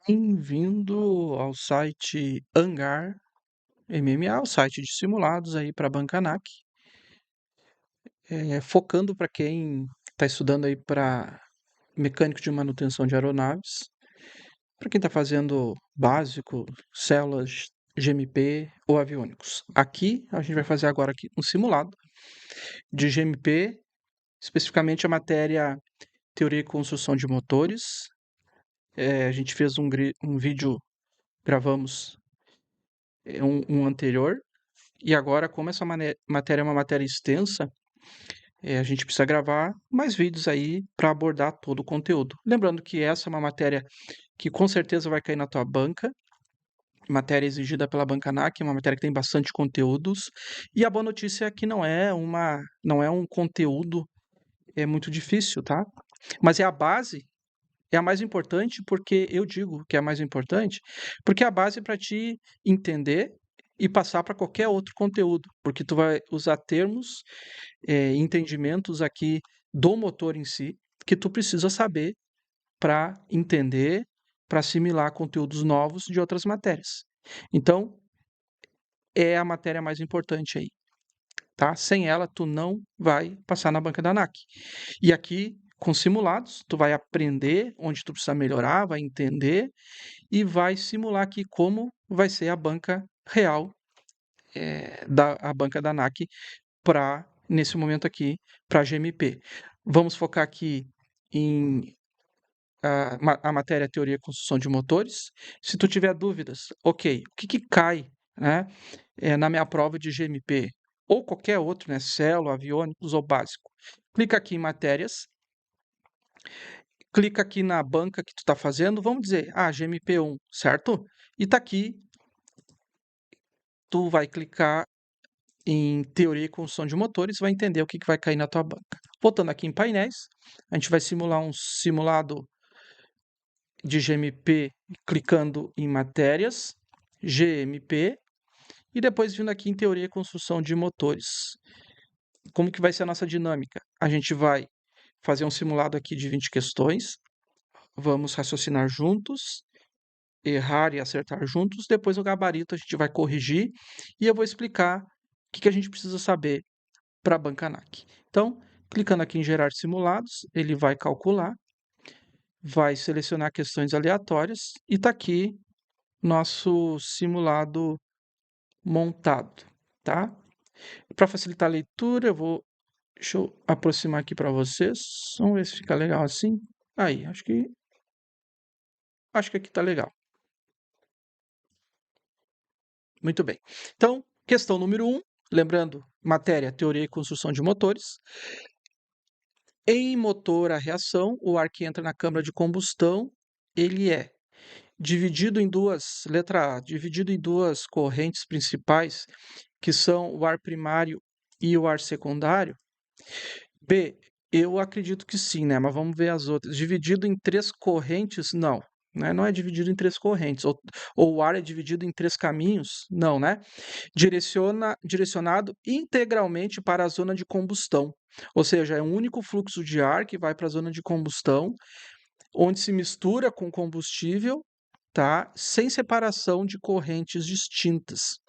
Bem-vindo ao site Hangar MMA, o site de simulados aí para a Bancanac, focando para quem está estudando aí para mecânico de manutenção de aeronaves, para quem está fazendo básico, células, GMP ou aviônicos. Aqui a gente vai fazer agora aqui um simulado de GMP, especificamente a matéria Teoria e Construção de Motores. A gente fez um vídeo, gravamos um anterior. E agora, como essa matéria é uma matéria extensa, a gente precisa gravar mais vídeos aí para abordar todo o conteúdo. Lembrando que essa é uma matéria que com certeza vai cair na tua banca, matéria exigida pela Bancanac, uma matéria que tem bastante conteúdos. E a boa notícia é que não é um conteúdo muito difícil, tá? Mas é a base, é a mais importante, porque eu digo que é a mais importante, porque é a base para te entender e passar para qualquer outro conteúdo, porque tu vai usar termos, entendimentos aqui do motor em si, que tu precisa saber para entender, para assimilar conteúdos novos de outras matérias. Então, é a matéria mais importante aí, tá? Sem ela, tu não vai passar na banca da ANAC. E aqui, com simulados, tu vai aprender onde tu precisa melhorar, vai entender e vai simular aqui como vai ser a banca real, a banca da ANAC para, nesse momento aqui, para GMP. Vamos focar aqui em a matéria Teoria e Construção de Motores. Se tu tiver dúvidas, ok, o que cai, né, na minha prova de GMP? Ou qualquer outro, né, célula, aviônicos ou básico. Clica aqui em matérias, clica aqui na banca que tu está fazendo, vamos dizer, GMP1, certo? E tá aqui, tu vai clicar em Teoria e Construção de Motores, vai entender o que vai cair na tua banca. Voltando aqui em painéis, a gente vai simular um simulado de GMP clicando em matérias, GMP, e depois vindo aqui em Teoria e Construção de Motores. Como que vai ser a nossa dinâmica? A gente vai fazer um simulado aqui de 20 questões, vamos raciocinar juntos, errar e acertar juntos, depois o gabarito a gente vai corrigir e eu vou explicar o que a gente precisa saber para a Bancanac. Então, clicando aqui em gerar simulados, ele vai calcular, vai selecionar questões aleatórias e está aqui nosso simulado montado, tá? Para facilitar a leitura, deixa eu aproximar aqui para vocês. Vamos ver se fica legal assim. Aí, acho que aqui tá legal. Muito bem. Então, questão número 1, lembrando, matéria, teoria e construção de motores. Em motor a reação, o ar que entra na câmara de combustão, ele é dividido em letra A, dividido em duas correntes principais, que são o ar primário e o ar secundário. B, eu acredito que sim, né? Mas vamos ver as outras. Dividido em três correntes, não. Né? Não é dividido em três correntes. Ou o ar é dividido em três caminhos? Não, né? Direcionado integralmente para a zona de combustão. Ou seja, é um único fluxo de ar que vai para a zona de combustão, onde se mistura com combustível, tá? Sem separação de correntes distintas.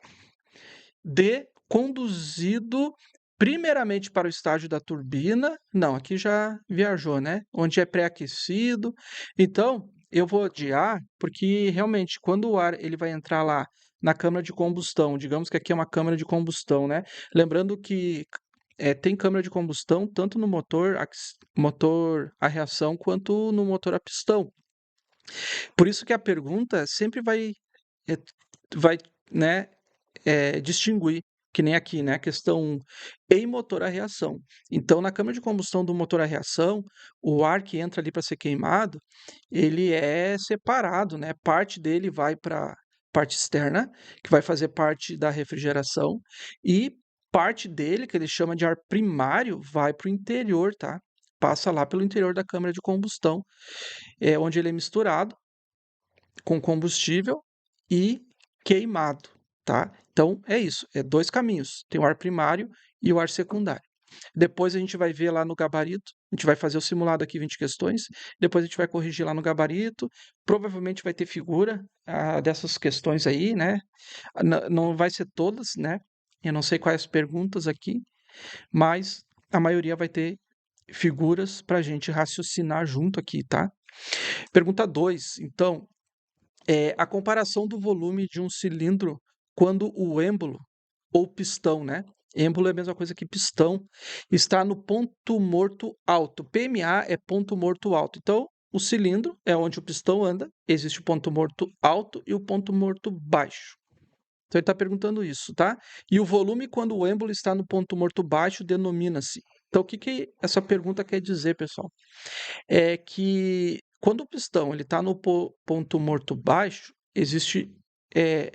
D, conduzido primeiramente para o estágio da turbina. Não, aqui já viajou, né? Onde é pré-aquecido. Então, eu vou odiar, porque realmente, quando o ar ele vai entrar lá na câmara de combustão, digamos que aqui é uma câmara de combustão, né? Lembrando que tem câmara de combustão tanto no motor a reação quanto no motor a pistão. Por isso que a pergunta sempre é, vai, né, distinguir, que nem aqui, né? A questão 1, em motor a reação. Então, na câmara de combustão do motor a reação, o ar que entra ali para ser queimado, ele é separado, né? Parte dele vai para parte externa, que vai fazer parte da refrigeração, e parte dele, que ele chama de ar primário, vai para o interior, tá? Passa lá pelo interior da câmara de combustão, onde ele é misturado com combustível e queimado, tá? Então é isso, é dois caminhos, tem o ar primário e o ar secundário. Depois a gente vai ver lá no gabarito, a gente vai fazer o simulado aqui 20 questões, depois a gente vai corrigir lá no gabarito, provavelmente vai ter figura dessas questões aí, né? Não vai ser todas, né? Eu não sei quais perguntas aqui, mas a maioria vai ter figuras para a gente raciocinar junto aqui, tá? Pergunta 2, então, a comparação do volume de um cilindro quando o êmbolo ou pistão, né? Êmbolo é a mesma coisa que pistão, está no ponto morto alto. PMA é ponto morto alto. Então, o cilindro é onde o pistão anda, existe o ponto morto alto e o ponto morto baixo. Então, ele está perguntando isso, tá? E o volume, quando o êmbolo está no ponto morto baixo, denomina-se. Então, o que, que essa pergunta quer dizer, pessoal? É que quando o pistão ele está no ponto morto baixo, é,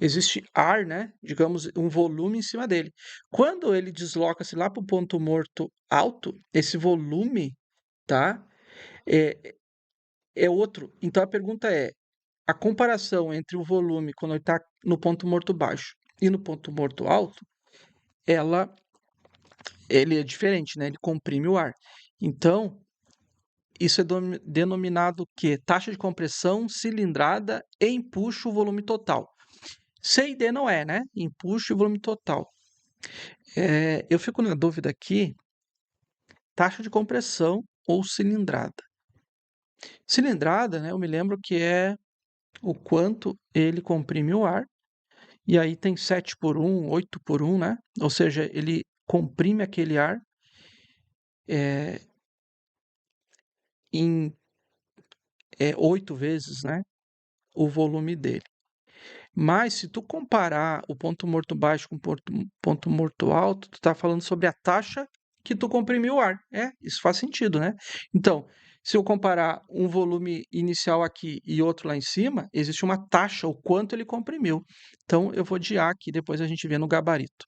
existe ar, né? Digamos, um volume em cima dele. Quando ele desloca-se lá para o ponto morto alto, esse volume, tá? É, é outro. Então a pergunta é: a comparação entre o volume quando ele está no ponto morto baixo e no ponto morto alto, ela, ele é diferente, né? Ele comprime o ar. Então, isso é denominado que taxa de compressão, cilindrada e empuxo, volume total. C e D não é, né? Empuxo e volume total. Eu fico na dúvida aqui, taxa de compressão ou cilindrada. Cilindrada, né? Eu me lembro que é o quanto ele comprime o ar. E aí tem 7 por 1, 8 por 1, né? Ou seja, ele comprime aquele ar é, em 8 vezes, né? O volume dele. Mas se tu comparar o ponto morto baixo com o ponto morto alto, tu tá falando sobre a taxa que tu comprimiu o ar. Isso faz sentido, né? Então, se eu comparar um volume inicial aqui e outro lá em cima, existe uma taxa, o quanto ele comprimiu. Então, eu vou de A aqui, depois a gente vê no gabarito.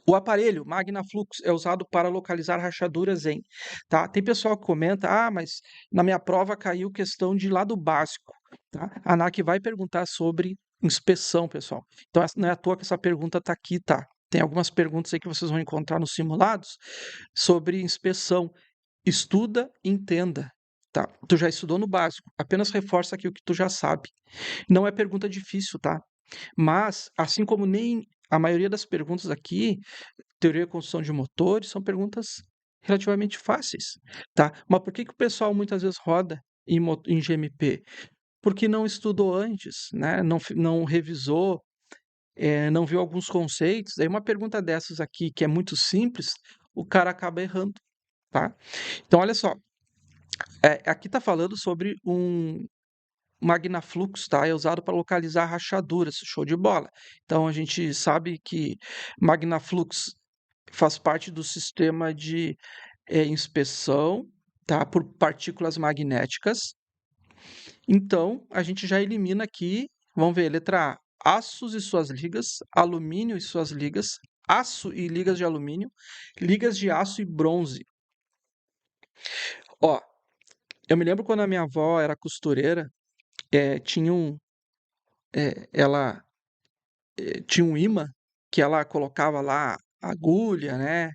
O aparelho Magnaflux é usado para localizar rachaduras em, tá? Tem pessoal que comenta, mas na minha prova caiu questão de lado básico, tá? A ANAC vai perguntar sobre inspeção, pessoal. Então não é à toa que essa pergunta está aqui, tá? Tem algumas perguntas aí que vocês vão encontrar nos simulados sobre inspeção. Estuda, entenda, tá? Tu já estudou no básico, apenas reforça aqui o que tu já sabe. Não é pergunta difícil, tá? Mas, assim como nem a maioria das perguntas aqui, teoria e construção de motores, são perguntas relativamente fáceis, tá? Mas por que que o pessoal muitas vezes roda em GMP? Porque não estudou antes, né? Não revisou, não viu alguns conceitos. Aí uma pergunta dessas aqui, que é muito simples, o cara acaba errando, tá? Então, olha só, aqui está falando sobre um Magnaflux, tá? É usado para localizar rachaduras, show de bola. Então a gente sabe que Magnaflux faz parte do sistema de inspeção, tá? Por partículas magnéticas. Então a gente já elimina aqui, vamos ver, letra A, aços e suas ligas, alumínio e suas ligas, aço e ligas de alumínio, ligas de aço e bronze. Ó, eu me lembro quando a minha avó era costureira, tinha ela tinha um imã que ela colocava lá agulha, né?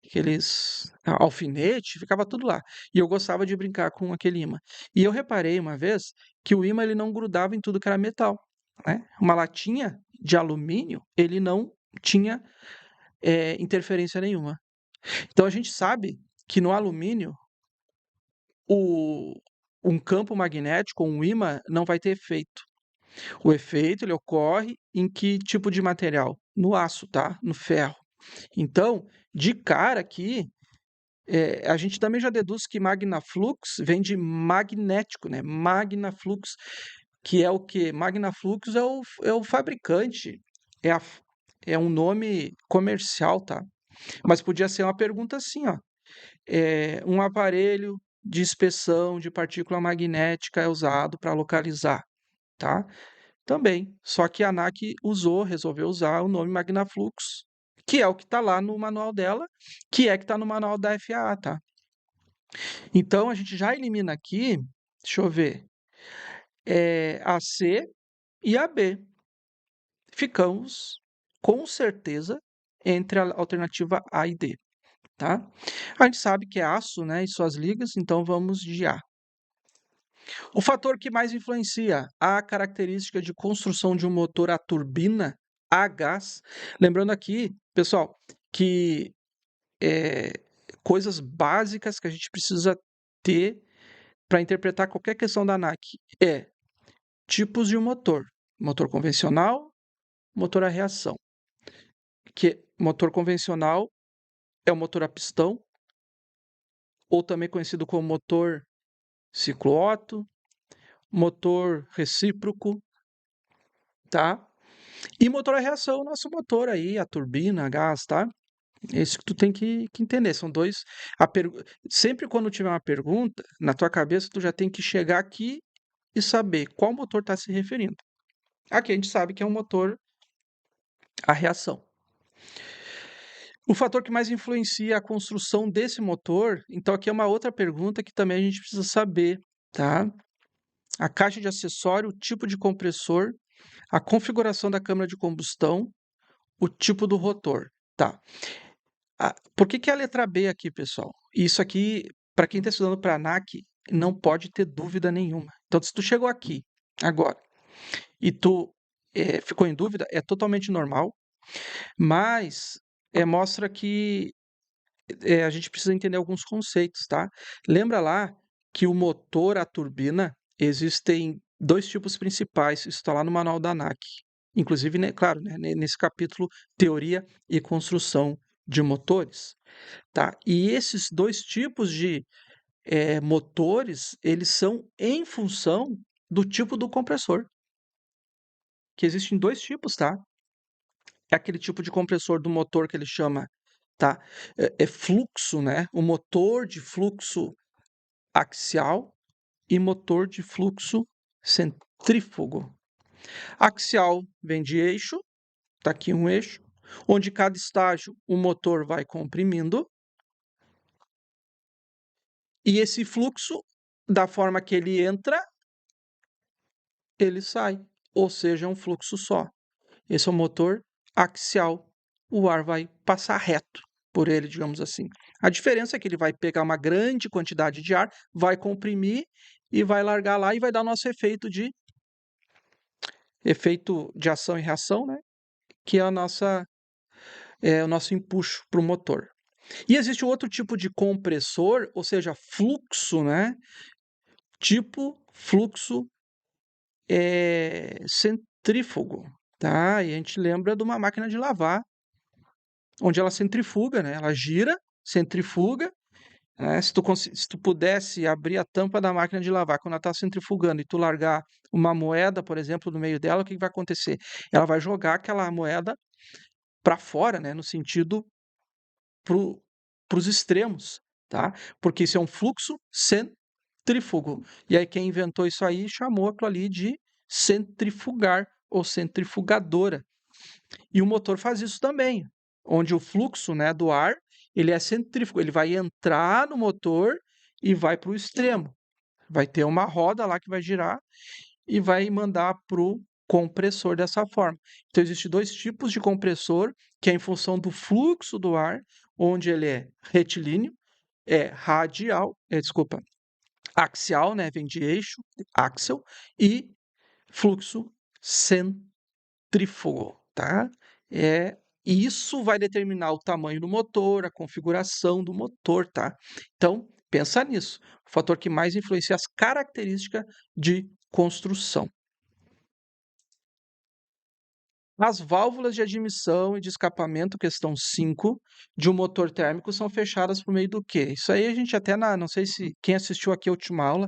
Aqueles alfinete, ficava tudo lá. E eu gostava de brincar com aquele imã. E eu reparei uma vez que o imã ele não grudava em tudo que era metal, né? Uma latinha de alumínio, ele não tinha interferência nenhuma. Então a gente sabe que no alumínio o, um campo magnético, um imã, não vai ter efeito. O efeito ele ocorre em que tipo de material? No aço, tá? No ferro. Então, de cara aqui, a gente também já deduz que Magnaflux vem de magnético, né? Magnaflux, que é o quê? Magnaflux é o fabricante, é, a, é um nome comercial, tá? Mas podia ser uma pergunta assim, ó. Um aparelho de inspeção de partícula magnética é usado para localizar, tá? Também. Só que a ANAC resolveu usar o nome Magnaflux, que é o que está lá no manual dela, que é que está no manual da FAA, tá? Então a gente já elimina aqui, deixa eu ver, a C e a B. Ficamos com certeza entre a alternativa A e D, tá? A gente sabe que é aço, né, e suas ligas, então vamos de A. O fator que mais influencia a característica de construção de um motor a turbina a gás, lembrando aqui, pessoal, que coisas básicas que a gente precisa ter para interpretar qualquer questão da ANAC é tipos de motor: motor convencional, motor a reação. Que motor convencional é o motor a pistão, ou também conhecido como motor ciclo-Otto, motor recíproco, tá? E motor a reação, nosso motor aí, a turbina, a gás, tá? Esse que tu tem que entender. São dois. Sempre quando tiver uma pergunta, na tua cabeça, tu já tem que chegar aqui e saber qual motor está se referindo. Aqui a gente sabe que é um motor a reação. O fator que mais influencia a construção desse motor, então aqui é uma outra pergunta que também a gente precisa saber, tá? A caixa de acessório, o tipo de compressor, a configuração da câmara de combustão, o tipo do rotor, tá? Por que é a letra B aqui, pessoal? Isso aqui, para quem está estudando para a ANAC, não pode ter dúvida nenhuma. Então, se tu chegou aqui agora e tu ficou em dúvida, é totalmente normal, mas mostra que a gente precisa entender alguns conceitos, tá? Lembra lá que o motor a turbina, existem dois tipos principais, isso está lá no manual da ANAC. Inclusive, né, claro, né, nesse capítulo, teoria e construção de motores. Tá? E esses dois tipos de motores, eles são em função do tipo do compressor. Que existem dois tipos, tá? É aquele tipo de compressor do motor que ele chama, tá? Fluxo, né? O motor de fluxo axial e motor de fluxo centrífugo. Axial vem de eixo, tá aqui um eixo, onde cada estágio o motor vai comprimindo. E esse fluxo, da forma que ele entra, ele sai, ou seja, é um fluxo só. Esse é o motor axial. O ar vai passar reto por ele, digamos assim. A diferença é que ele vai pegar uma grande quantidade de ar, vai comprimir e vai largar lá e vai dar nosso efeito de ação e reação, né? Que é o nosso empuxo para o motor. E existe um outro tipo de compressor, ou seja, fluxo, né? Tipo fluxo centrífugo, tá? E a gente lembra de uma máquina de lavar, onde ela centrifuga, né? Ela gira, centrifuga, né? Se tu pudesse abrir a tampa da máquina de lavar quando ela está centrifugando e tu largar uma moeda, por exemplo, no meio dela, o que vai acontecer? Ela vai jogar aquela moeda para fora, né? No sentido para os extremos, tá? Porque isso é um fluxo centrífugo. E aí quem inventou isso aí chamou aquilo ali de centrifugar ou centrifugadora. E o motor faz isso também, onde o fluxo, né, do ar, ele é centrífugo, ele vai entrar no motor e vai para o extremo. Vai ter uma roda lá que vai girar e vai mandar para o compressor dessa forma. Então, existem dois tipos de compressor, que é em função do fluxo do ar, onde ele é retilíneo, axial, né, vem de eixo, axel, e fluxo centrífugo, tá? Isso vai determinar o tamanho do motor, a configuração do motor, tá? Então, pensa nisso. O fator que mais influencia as características de construção. As válvulas de admissão e de escapamento, questão 5, de um motor térmico são fechadas por meio do quê? Isso aí a gente até, não sei se quem assistiu aqui a última aula,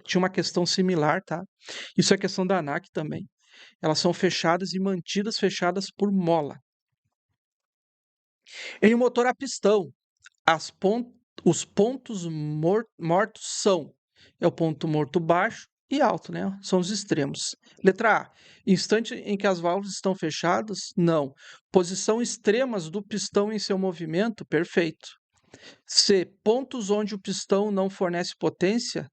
tinha uma questão similar, tá? Isso é questão da ANAC também. Elas são fechadas e mantidas fechadas por mola. Em um motor a pistão, os pontos mortos são o ponto morto baixo e alto, né? São os extremos. Letra A. Instante em que as válvulas estão fechadas? Não. Posição extremas do pistão em seu movimento? Perfeito. C. Pontos onde o pistão não fornece potência?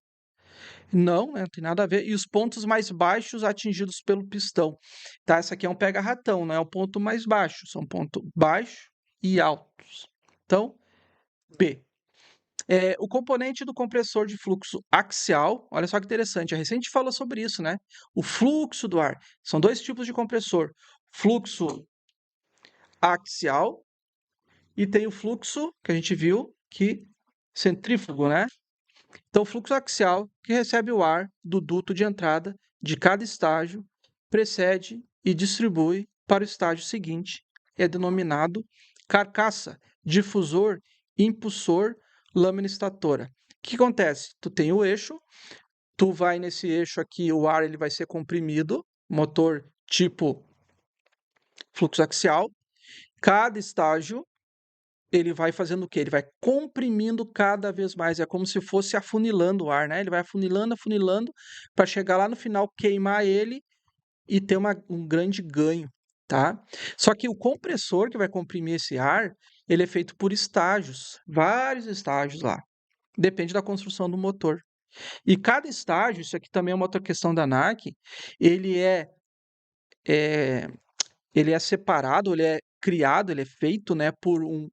Não, né, não tem nada a ver. E os pontos mais baixos atingidos pelo pistão, tá? Essa aqui é um pega-ratão, não é o ponto mais baixo, são ponto baixo e altos. Então, B. O componente do compressor de fluxo axial, olha só que interessante, a recente falou sobre isso, né? O fluxo do ar. São dois tipos de compressor: fluxo axial e tem o fluxo que a gente viu que centrífugo, né? Então, o fluxo axial, que recebe o ar do duto de entrada de cada estágio, precede e distribui para o estágio seguinte, é denominado carcaça, difusor, impulsor, lâmina estatora. O que acontece? Tu tem o eixo, tu vai nesse eixo aqui, o ar ele vai ser comprimido, motor tipo fluxo axial. Cada estágio ele vai fazendo o quê? Ele vai comprimindo cada vez mais. É como se fosse afunilando o ar, né? Ele vai afunilando, afunilando, para chegar lá no final, queimar ele e ter um grande ganho, tá? Só que o compressor que vai comprimir esse ar, ele é feito por estágios, vários estágios lá. Depende da construção do motor. E cada estágio, isso aqui também é uma outra questão da ANAC, ele é, ele é separado, ele é criado, ele é feito, né, por um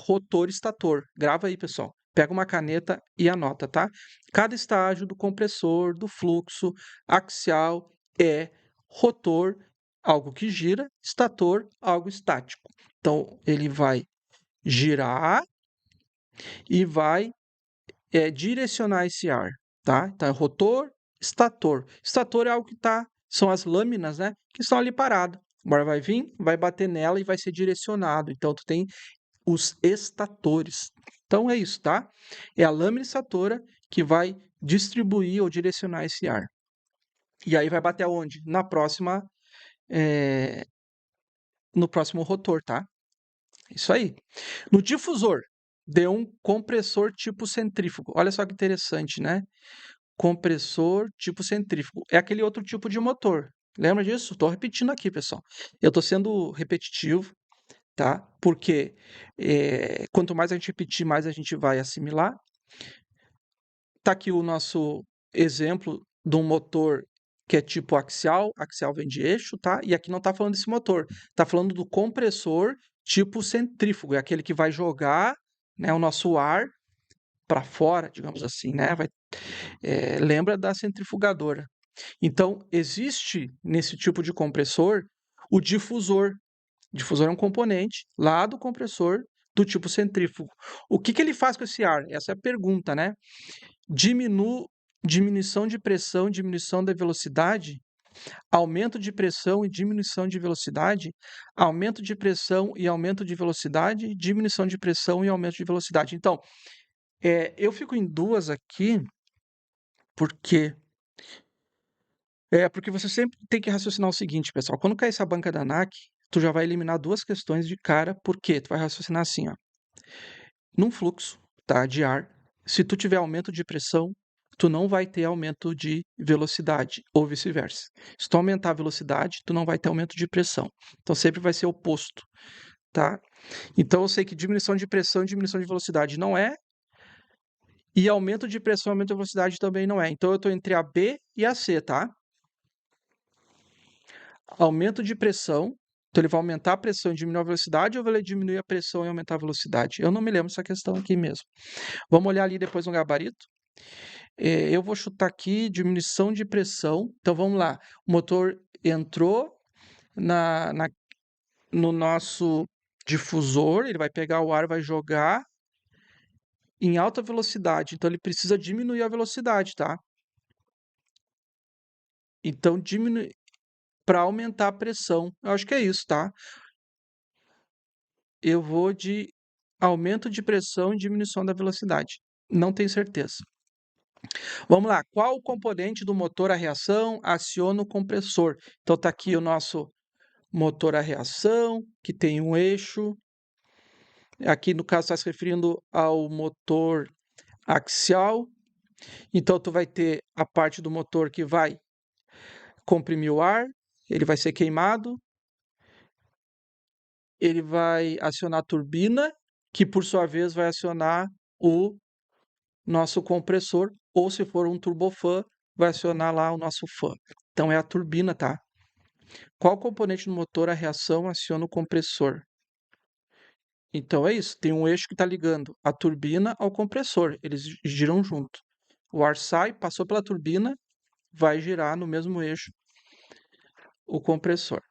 rotor estator. Grava aí, pessoal. Pega uma caneta e anota, tá? Cada estágio do compressor, do fluxo axial é rotor, algo que gira, estator, algo estático. Então, ele vai girar e vai direcionar esse ar, tá? Então, é rotor, estator. Estator é algo que são as lâminas, né? Que estão ali paradas. O ar vai vir, vai bater nela e vai ser direcionado. Então, tu tem os estatores. Então é isso, tá? É a lâmina estatora que vai distribuir ou direcionar esse ar. E aí vai bater aonde? No próximo rotor, tá? Isso aí. No difusor, deu um compressor tipo centrífugo. Olha só que interessante, né? Compressor tipo centrífugo. É aquele outro tipo de motor. Lembra disso? Estou repetindo aqui, pessoal. Eu estou sendo repetitivo, tá? Porque quanto mais a gente repetir, mais a gente vai assimilar. Tá aqui o nosso exemplo de um motor que é tipo axial, axial vem de eixo, tá? E aqui não tá falando desse motor, tá falando do compressor tipo centrífugo, é aquele que vai jogar, né, o nosso ar para fora, digamos assim, né? Lembra da centrifugadora. Então, existe nesse tipo de compressor o difusor. Difusor é um componente lá do compressor do tipo centrífugo. O que ele faz com esse ar? Essa é a pergunta, né? Diminuição de pressão, diminuição da velocidade, aumento de pressão e diminuição de velocidade, aumento de pressão e aumento de velocidade, diminuição de pressão e aumento de velocidade. Então, eu fico em duas aqui, porque porque você sempre tem que raciocinar o seguinte, pessoal, quando cair essa banca da ANAC, tu já vai eliminar duas questões de cara, porque tu vai raciocinar assim, ó, num fluxo, tá, de ar, se tu tiver aumento de pressão, tu não vai ter aumento de velocidade, ou vice-versa. Se tu aumentar a velocidade, tu não vai ter aumento de pressão. Então sempre vai ser oposto, tá? Então eu sei que diminuição de pressão e diminuição de velocidade não é, e aumento de pressão e aumento de velocidade também não é. Então eu estou entre a B e a C, tá? Aumento de pressão, então ele vai aumentar a pressão e diminuir a velocidade, ou vai diminuir a pressão e aumentar a velocidade? Eu não me lembro dessa questão aqui mesmo. Vamos olhar ali depois no gabarito. Eu vou chutar aqui diminuição de pressão. Então vamos lá. O motor entrou no nosso difusor, ele vai pegar o ar, vai jogar em alta velocidade. Então ele precisa diminuir a velocidade, tá? Então diminui para aumentar a pressão. Eu acho que é isso, tá? Eu vou de aumento de pressão e diminuição da velocidade. Não tenho certeza. Vamos lá. Qual o componente do motor a reação aciona o compressor? Então está aqui o nosso motor a reação, que tem um eixo. Aqui, no caso, está se referindo ao motor axial. Então, tu vai ter a parte do motor que vai comprimir o ar, ele vai ser queimado, ele vai acionar a turbina, que por sua vez vai acionar o nosso compressor, ou se for um turbofan, vai acionar lá o nosso fã. Então é a turbina, tá? Qual componente do motor a reação aciona o compressor? Então é isso, tem um eixo que está ligando a turbina ao compressor, eles giram junto. O ar sai, passou pela turbina, vai girar no mesmo eixo o compressor.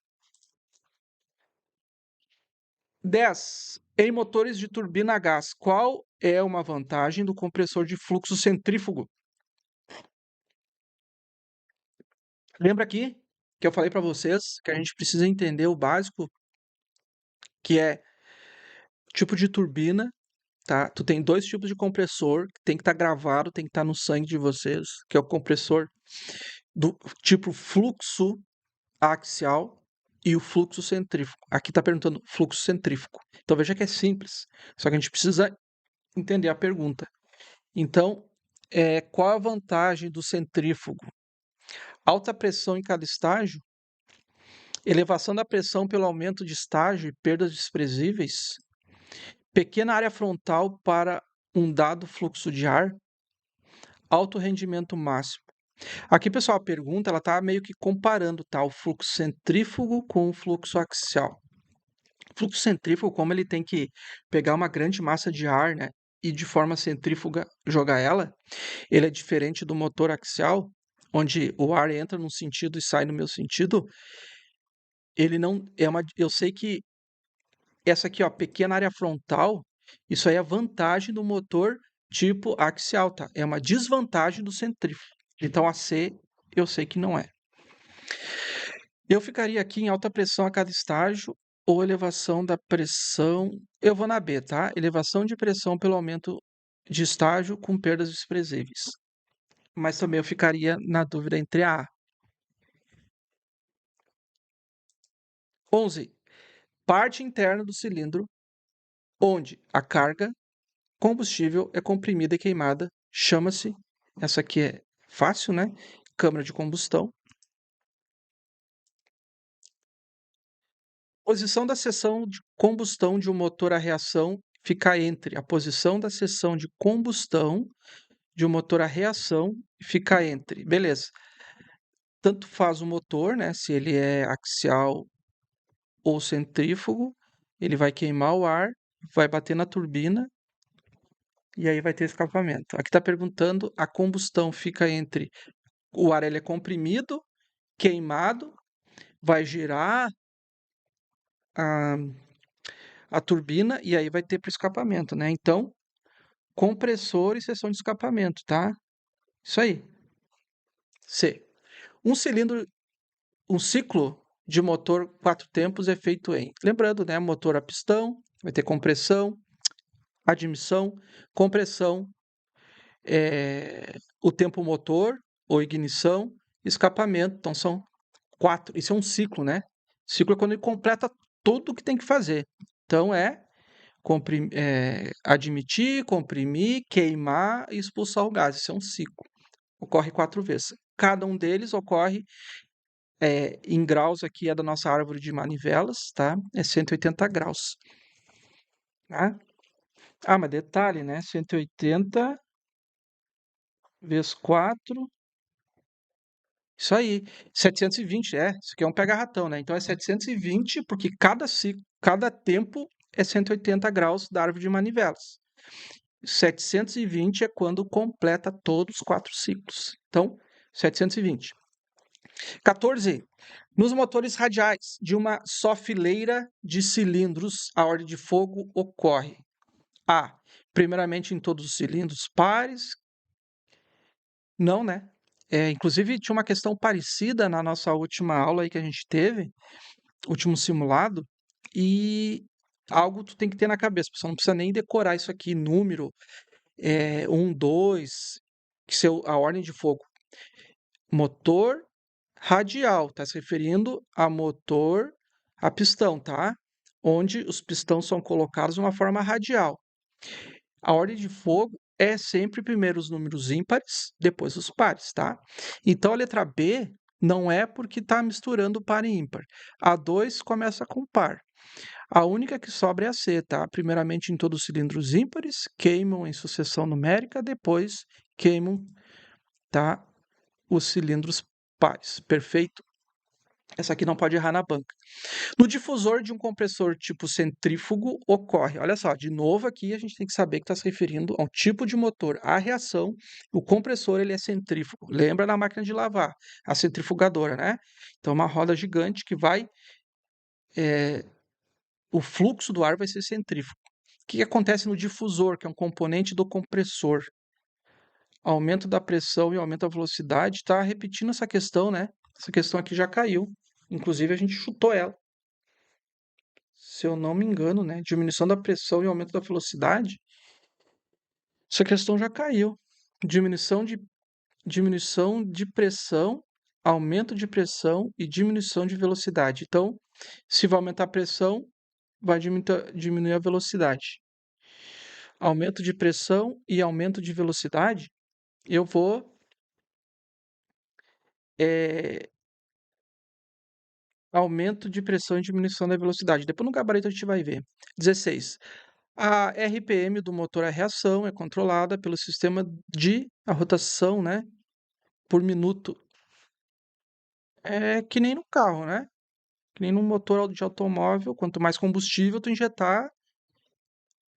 10. Em motores de turbina a gás, qual é uma vantagem do compressor de fluxo centrífugo? Lembra aqui que eu falei para vocês que a gente precisa entender o básico, que é tipo de turbina, tá? Tu tem dois tipos de compressor, que tem que estar gravado, tem que estar no sangue de vocês, que é o compressor do tipo fluxo axial e o fluxo centrífugo. Aqui está perguntando fluxo centrífugo. Então veja que é simples, só que a gente precisa entender a pergunta. Então, qual a vantagem do centrífugo? Alta pressão em cada estágio, elevação da pressão pelo aumento de estágio e perdas desprezíveis, pequena área frontal para um dado fluxo de ar, alto rendimento máximo. Aqui, pessoal, a pergunta ela está meio que comparando, tá, o fluxo centrífugo com o fluxo axial. O fluxo centrífugo, como ele tem que pegar uma grande massa de ar, né, e de forma centrífuga jogar ela, ele é diferente do motor axial, onde o ar entra num sentido e sai no meu sentido. Ele não é uma. Eu sei que essa aqui, ó, pequena área frontal, isso aí é vantagem do motor tipo axial, tá? É uma desvantagem do centrífugo. Então a C eu sei que não é. Eu ficaria aqui em alta pressão a cada estágio ou elevação da pressão. Eu vou na B, tá? Elevação de pressão pelo aumento de estágio com perdas desprezíveis. Mas também eu ficaria na dúvida entre a A. 11. Parte interna do cilindro onde a carga combustível é comprimida e queimada, chama-se, essa aqui é fácil, né? Câmara de combustão. Posição da seção de combustão de um motor a reação fica entre a posição da seção de combustão de um motor a reação fica entre, beleza. Tanto faz o motor, né? Se ele é axial ou centrífugo, ele vai queimar o ar, vai bater na turbina e aí vai ter escapamento. Aqui está perguntando, a combustão fica entre o ar ele é comprimido, queimado, vai girar a, a turbina e aí vai ter para o escapamento, né? Então, compressor e seção de escapamento, tá? Isso aí. C. Um cilindro, um ciclo de motor 4 tempos é feito em, lembrando, né? Motor a pistão, vai ter compressão, admissão, compressão, o tempo motor ou ignição, escapamento. Então são 4. Isso é um ciclo, né? Ciclo é quando ele completa tudo o que tem que fazer. Então admitir, comprimir, queimar e expulsar o gás. Isso é um ciclo. Ocorre 4 vezes. Cada um deles ocorre em graus aqui é da nossa árvore de manivelas, tá? É 180 graus. Tá? Ah, mas detalhe, né? 180 vezes 4. Isso aí. 720, isso aqui é um pega-ratão, né? Então é 720, porque cada tempo é 180 graus da árvore de manivelas. 720 é quando completa todos os 4 ciclos. Então, 720. 14. Nos motores radiais de uma só fileira de cilindros, a ordem de fogo ocorre: A. Primeiramente em todos os cilindros pares. Não, né? Inclusive, tinha uma questão parecida na nossa última aula aí que a gente teve, último simulado, e algo tu tem que ter na cabeça, você não precisa nem decorar isso aqui, número, 1, 2, que é a ordem de fogo. Motor radial, está se referindo a motor a pistão, tá? Onde os pistões são colocados de uma forma radial. A ordem de fogo é sempre primeiro os números ímpares, depois os pares, tá? Então a letra B não é porque está misturando par e ímpar. A 2 começa com par. A única que sobra é a C, tá? Primeiramente em todos os cilindros ímpares, queimam em sucessão numérica, depois queimam, tá? Os cilindros pares. Perfeito? Essa aqui não pode errar na banca. No difusor de um compressor tipo centrífugo ocorre, olha só, de novo aqui a gente tem que saber que está se referindo a um tipo de motor, a reação, o compressor ele é centrífugo. Lembra da máquina de lavar, a centrifugadora, né? Então uma roda gigante que vai, o fluxo do ar vai ser centrífugo. O que acontece no difusor, que é um componente do compressor? Aumento da pressão e aumento da velocidade, está repetindo essa questão, né? Essa questão aqui já caiu. Inclusive a gente chutou ela. Se eu não me engano, né? Diminuição da pressão e aumento da velocidade. Essa questão já caiu. Diminuição de pressão, aumento de pressão e diminuição de velocidade. Então, se vai aumentar a pressão, vai diminuir a velocidade. Aumento de pressão e aumento de velocidade, eu vou. Aumento de pressão e diminuição da velocidade. Depois no gabarito a gente vai ver. 16. A RPM do motor a reação é controlada pelo sistema de a rotação, né, por minuto. É que nem no carro, né? Que nem no motor de automóvel, quanto mais combustível tu injetar,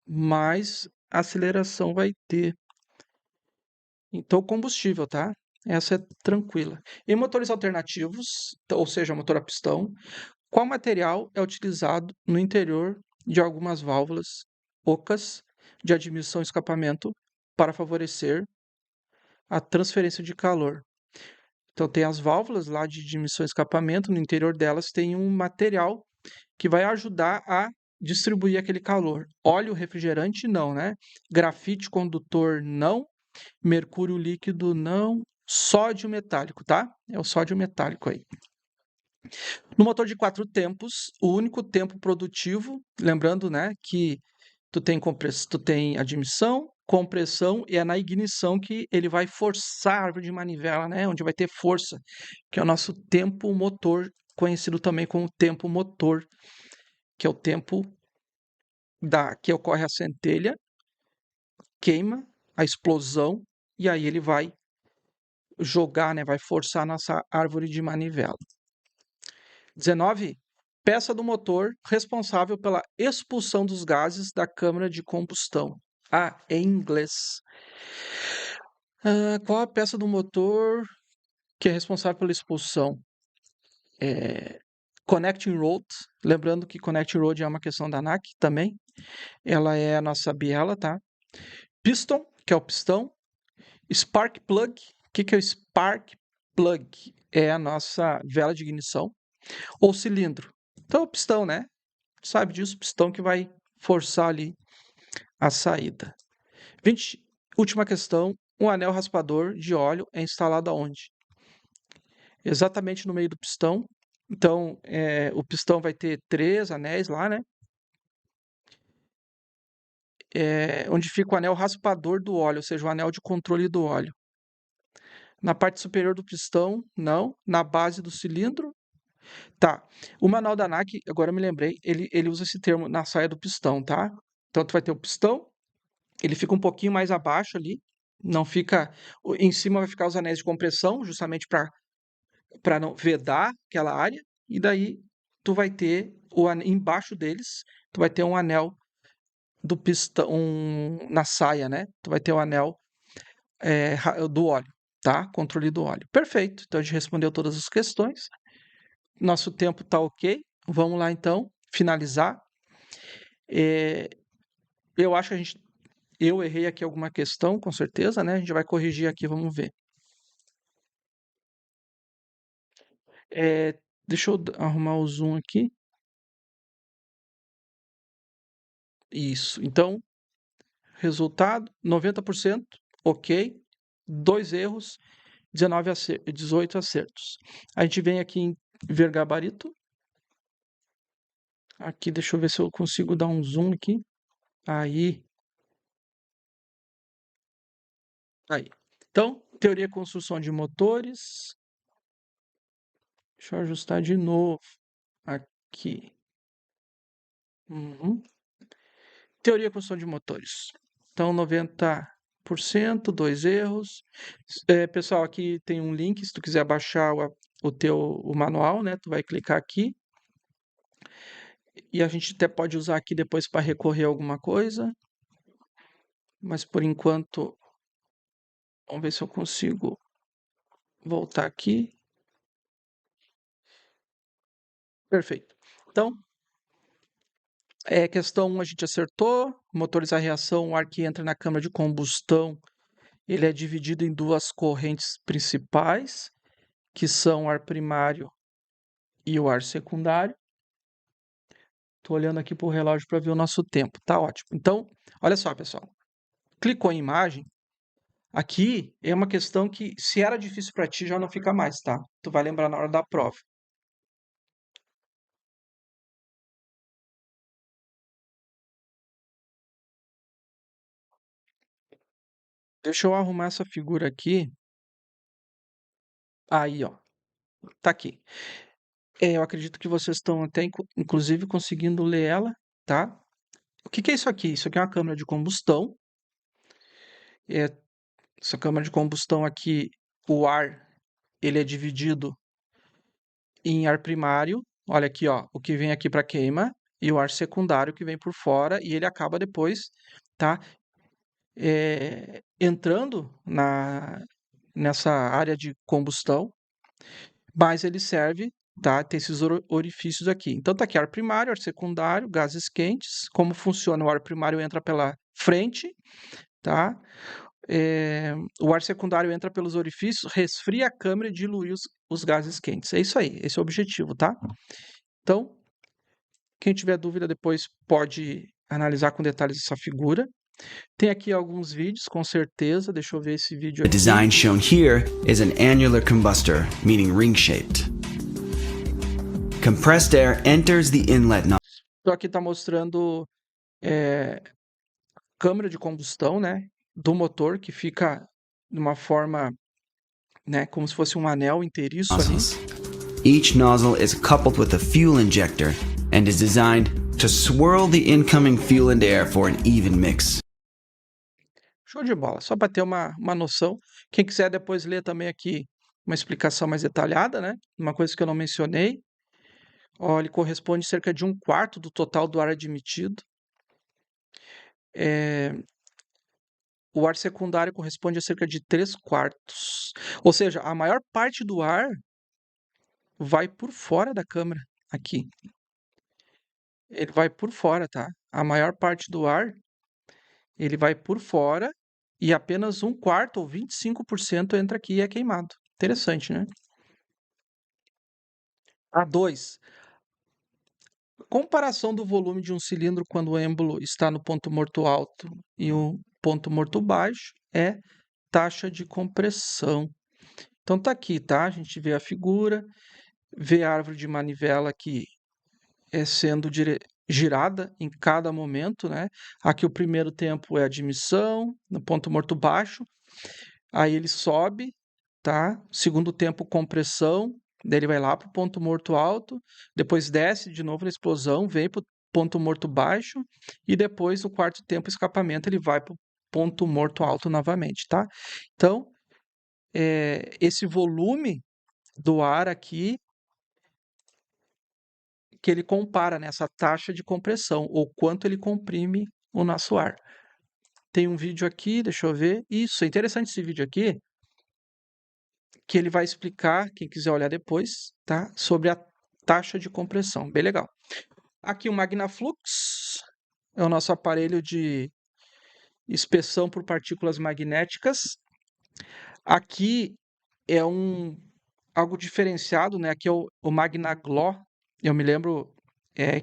mais aceleração vai ter. Então, combustível, tá? Essa é tranquila. Em motores alternativos, ou seja, motor a pistão, qual material é utilizado no interior de algumas válvulas ocas de admissão e escapamento para favorecer a transferência de calor? Então, tem as válvulas lá de admissão e escapamento, no interior delas tem um material que vai ajudar a distribuir aquele calor. Óleo refrigerante, não, né? Grafite condutor, não. Mercúrio líquido, não. Sódio metálico, tá? É o sódio metálico aí. No motor de 4 tempos, o único tempo produtivo, lembrando, né, que tu tem admissão, compressão e é na ignição que ele vai forçar a árvore de manivela, né, onde vai ter força, que é o nosso tempo motor, conhecido também como tempo motor, que é o tempo que ocorre a centelha, queima, a explosão e aí ele vai jogar, né, vai forçar a nossa árvore de manivela. 19. Peça do motor responsável pela expulsão dos gases da câmara de combustão. Ah, é em inglês. Qual a peça do motor que é responsável pela expulsão? Connecting Rod. Lembrando que Connecting Rod é uma questão da ANAC também. Ela é a nossa biela, tá? Piston, que é o pistão. Spark Plug. O que é o Spark Plug? É a nossa vela de ignição. Ou cilindro. Então, o pistão, né? Sabe disso, pistão que vai forçar ali a saída. 20. Última questão. Um anel raspador de óleo é instalado aonde? Exatamente no meio do pistão. Então, o pistão vai ter 3 anéis lá, né? Onde fica o anel raspador do óleo, ou seja, o anel de controle do óleo. Na parte superior do pistão, não. Na base do cilindro, tá. O manual da ANAC, agora eu me lembrei, ele usa esse termo na saia do pistão, tá? Então, tu vai ter o pistão, ele fica um pouquinho mais abaixo ali, não fica. Em cima vai ficar os anéis de compressão, justamente para não vedar aquela área, e daí tu vai ter embaixo deles, tu vai ter um anel do pistão na saia, né? Tu vai ter o anel do óleo, tá? Controle do óleo. Perfeito. Então a gente respondeu todas as questões. Nosso tempo tá ok. Vamos lá então finalizar. Eu acho que eu errei aqui alguma questão, com certeza, né? A gente vai corrigir aqui, vamos ver. Deixa eu arrumar o zoom aqui. Isso. Então, resultado: 90%, ok. 2 erros, 18 acertos. A gente vem aqui em ver gabarito. Aqui, deixa eu ver se eu consigo dar um zoom aqui. Aí. Aí. Então, teoria e construção de motores. Deixa eu ajustar de novo. Aqui. Uhum. Teoria e construção de motores. Então, 90%, 2 erros. Pessoal, aqui tem um link, se tu quiser baixar o manual, né? Tu vai clicar aqui. E a gente até pode usar aqui depois para recorrer a alguma coisa. Mas por enquanto, vamos ver se eu consigo voltar aqui. Perfeito. Então, questão 1 a gente acertou. Motores a reação, o ar que entra na câmara de combustão, ele é dividido em duas correntes principais, que são o ar primário e o ar secundário. Estou olhando aqui para o relógio para ver o nosso tempo. Tá ótimo. Então, olha só, pessoal. Clicou em imagem. Aqui é uma questão que, se era difícil para ti, já não fica mais, tá? Tu vai lembrar na hora da prova. Deixa eu arrumar essa figura aqui. Aí, ó. Tá aqui. Eu acredito que vocês estão até, inclusive, conseguindo ler ela, tá? O que que é isso aqui? Isso aqui é uma câmara de combustão. É, essa câmara de combustão aqui, o ar, ele é dividido em ar primário. Olha aqui, ó, o que vem aqui para queima e o ar secundário que vem por fora e ele acaba depois, tá? Entrando nessa área de combustão, mas ele serve, tá? Tem esses orifícios aqui. Então tá aqui ar primário, ar secundário, gases quentes. Como funciona? O ar primário entra pela frente, tá? O ar secundário entra pelos orifícios, resfria a câmara e dilui os gases quentes. É isso aí, esse é o objetivo, tá? Então, quem tiver dúvida depois pode analisar com detalhes essa figura. Tem aqui alguns vídeos, com certeza. Deixa eu ver esse vídeo The aqui. design shown here is an annular combustor, meaning ring-shaped. Compressed air enters the inlet nozzle. Então aqui está mostrando câmara de combustão, né, do motor, que fica de uma forma, né, como se fosse um anel inteiriço ali. Each nozzle is coupled with a fuel injector and is designed to swirl the incoming fuel and air for an even mix. Show de bola, só para ter uma noção. Quem quiser depois ler também aqui uma explicação mais detalhada, né, uma coisa que eu não mencionei. Ó, ele corresponde a cerca de 1/4 do total do ar admitido. O ar secundário corresponde a cerca de 3/4. Ou seja, a maior parte do ar vai por fora da câmara, aqui. Ele vai por fora, tá? A maior parte do ar, ele vai por fora e apenas 1/4 ou 25% entra aqui e é queimado. Interessante, né? A2. Comparação do volume de um cilindro quando o êmbolo está no ponto morto alto e o ponto morto baixo é taxa de compressão. Então tá aqui, tá? A gente vê a figura, vê a árvore de manivela aqui sendo girada em cada momento, né? Aqui o primeiro tempo é admissão, no ponto morto baixo, aí ele sobe, tá? Segundo tempo, compressão, daí ele vai lá para o ponto morto alto, depois desce de novo na explosão, vem para o ponto morto baixo, e depois, no quarto tempo, escapamento, ele vai para o ponto morto alto novamente, tá? Então, esse volume do ar aqui, que ele compara nessa taxa de compressão, ou quanto ele comprime o nosso ar. Tem um vídeo aqui, deixa eu ver. Isso, é interessante esse vídeo aqui, que ele vai explicar, quem quiser olhar depois, tá? Sobre a taxa de compressão. Bem legal. Aqui o Magnaflux é o nosso aparelho de inspeção por partículas magnéticas. Aqui é algo diferenciado, né? Aqui é o Magnaglo. Eu me lembro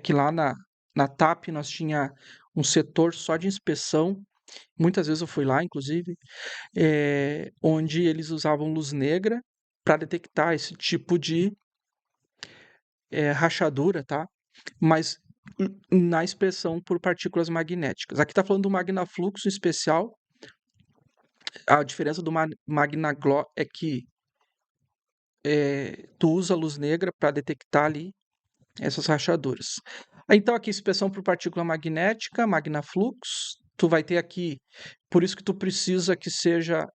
que lá na TAP nós tinha um setor só de inspeção. Muitas vezes eu fui lá, inclusive, onde eles usavam luz negra para detectar esse tipo de rachadura, tá? Mas na inspeção por partículas magnéticas. Aqui está falando do magnafluxo especial. A diferença do Magnaglo é que tu usa luz negra para detectar ali essas rachaduras. Então, aqui, inspeção por partícula magnética, Magnaflux. Tu vai ter aqui, por isso que tu precisa que seja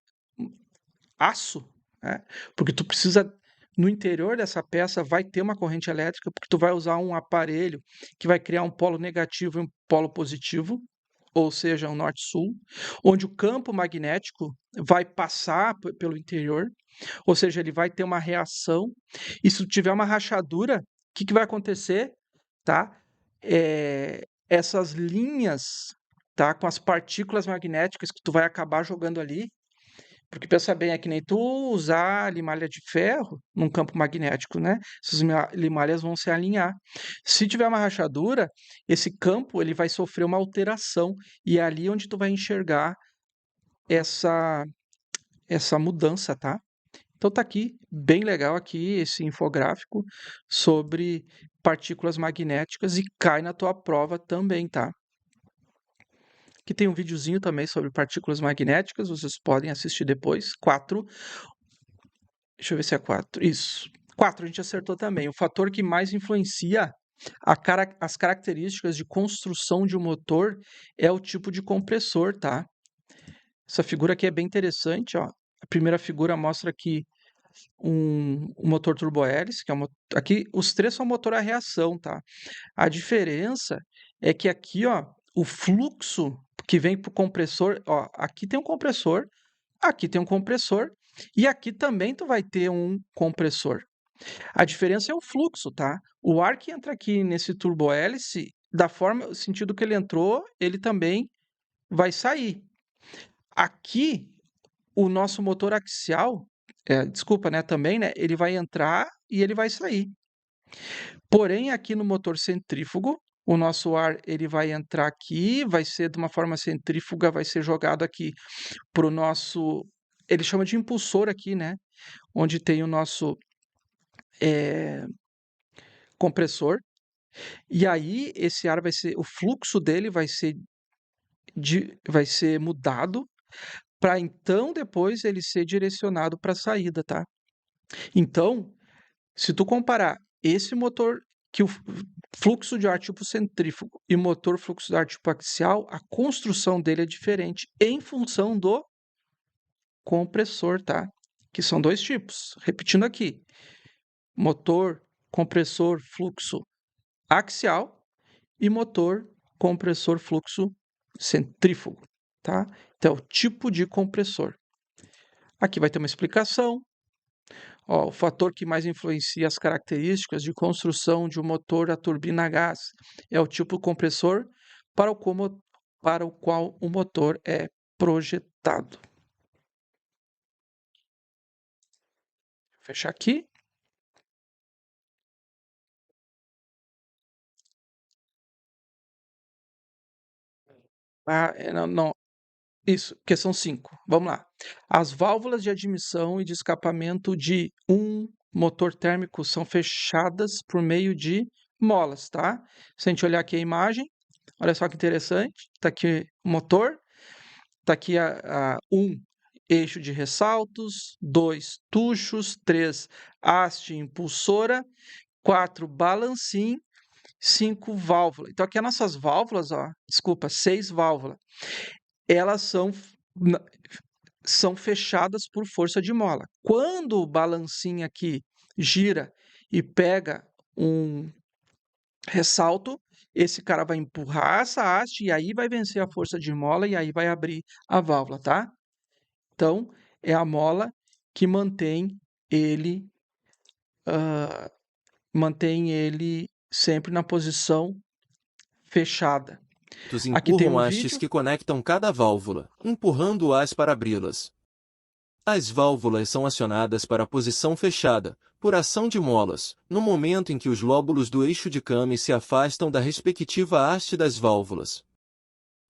aço, né? Porque tu precisa, no interior dessa peça, vai ter uma corrente elétrica, porque tu vai usar um aparelho que vai criar um polo negativo e um polo positivo, ou seja, um norte-sul, onde o campo magnético vai passar pelo interior, ou seja, ele vai ter uma reação, e se tiver uma rachadura, o que vai acontecer? Tá? Essas linhas, tá, com as partículas magnéticas que tu vai acabar jogando ali, porque pensa bem, é que nem tu usar limalha de ferro num campo magnético, né? Essas limalhas vão se alinhar. Se tiver uma rachadura, esse campo ele vai sofrer uma alteração e é ali onde tu vai enxergar essa mudança, tá? Então tá aqui, bem legal aqui esse infográfico sobre partículas magnéticas e cai na tua prova também, tá? Aqui tem um videozinho também sobre partículas magnéticas, vocês podem assistir depois. 4. Deixa eu ver se é 4. Isso. 4, a gente acertou também. O fator que mais influencia as características de construção de um motor é o tipo de compressor, tá? Essa figura aqui é bem interessante, ó. A primeira figura mostra aqui um motor turbohélice, que é aqui os três são motor a reação, tá? A diferença é que aqui, ó, o fluxo que vem para o compressor, ó, aqui tem um compressor e aqui também tu vai ter um compressor. A diferença é o fluxo, tá? O ar que entra aqui nesse turbohélice, da forma, sentido que ele entrou, ele também vai sair. Aqui, o nosso motor axial, desculpa, né, também, né, ele vai entrar e ele vai sair. Porém, aqui no motor centrífugo, o nosso ar ele vai entrar aqui, vai ser de uma forma centrífuga, vai ser jogado aqui para o nosso, ele chama de impulsor aqui, né, onde tem o nosso compressor. E aí esse ar vai ser, o fluxo dele vai ser mudado para então depois ele ser direcionado para a saída, tá? Então, se tu comparar esse motor que o fluxo de ar tipo centrífugo e motor fluxo de ar tipo axial, a construção dele é diferente em função do compressor, tá? Que são dois tipos. Repetindo aqui: motor compressor fluxo axial e motor compressor fluxo centrífugo, tá? Então, o tipo de compressor. Aqui vai ter uma explicação. Ó, o fator que mais influencia as características de construção de um motor a turbina a gás é o tipo compressor para o qual o motor é projetado. Vou fechar aqui. Não. Isso, questão 5. Vamos lá. As válvulas de admissão e de escapamento de um motor térmico são fechadas por meio de molas, tá? Se a gente olhar aqui a imagem, olha só que interessante. Está aqui o motor, está aqui um eixo de ressaltos, 2 tuchos, 3 haste impulsora, 4 balancim, 5 válvulas. Então aqui as nossas válvulas, ó, desculpa, 6 válvulas. Elas são fechadas por força de mola. Quando o balancinho aqui gira e pega um ressalto, esse cara vai empurrar essa haste e aí vai vencer a força de mola e aí vai abrir a válvula, tá? Então, é a mola que mantém ele sempre na posição fechada. Aqui tem Empurram um hastes vídeo. que conectam cada válvula, empurrando-as para abri-las. As válvulas são acionadas para a posição fechada, por ação de molas, no momento em que os lóbulos do eixo de Kami se afastam da respectiva haste das válvulas.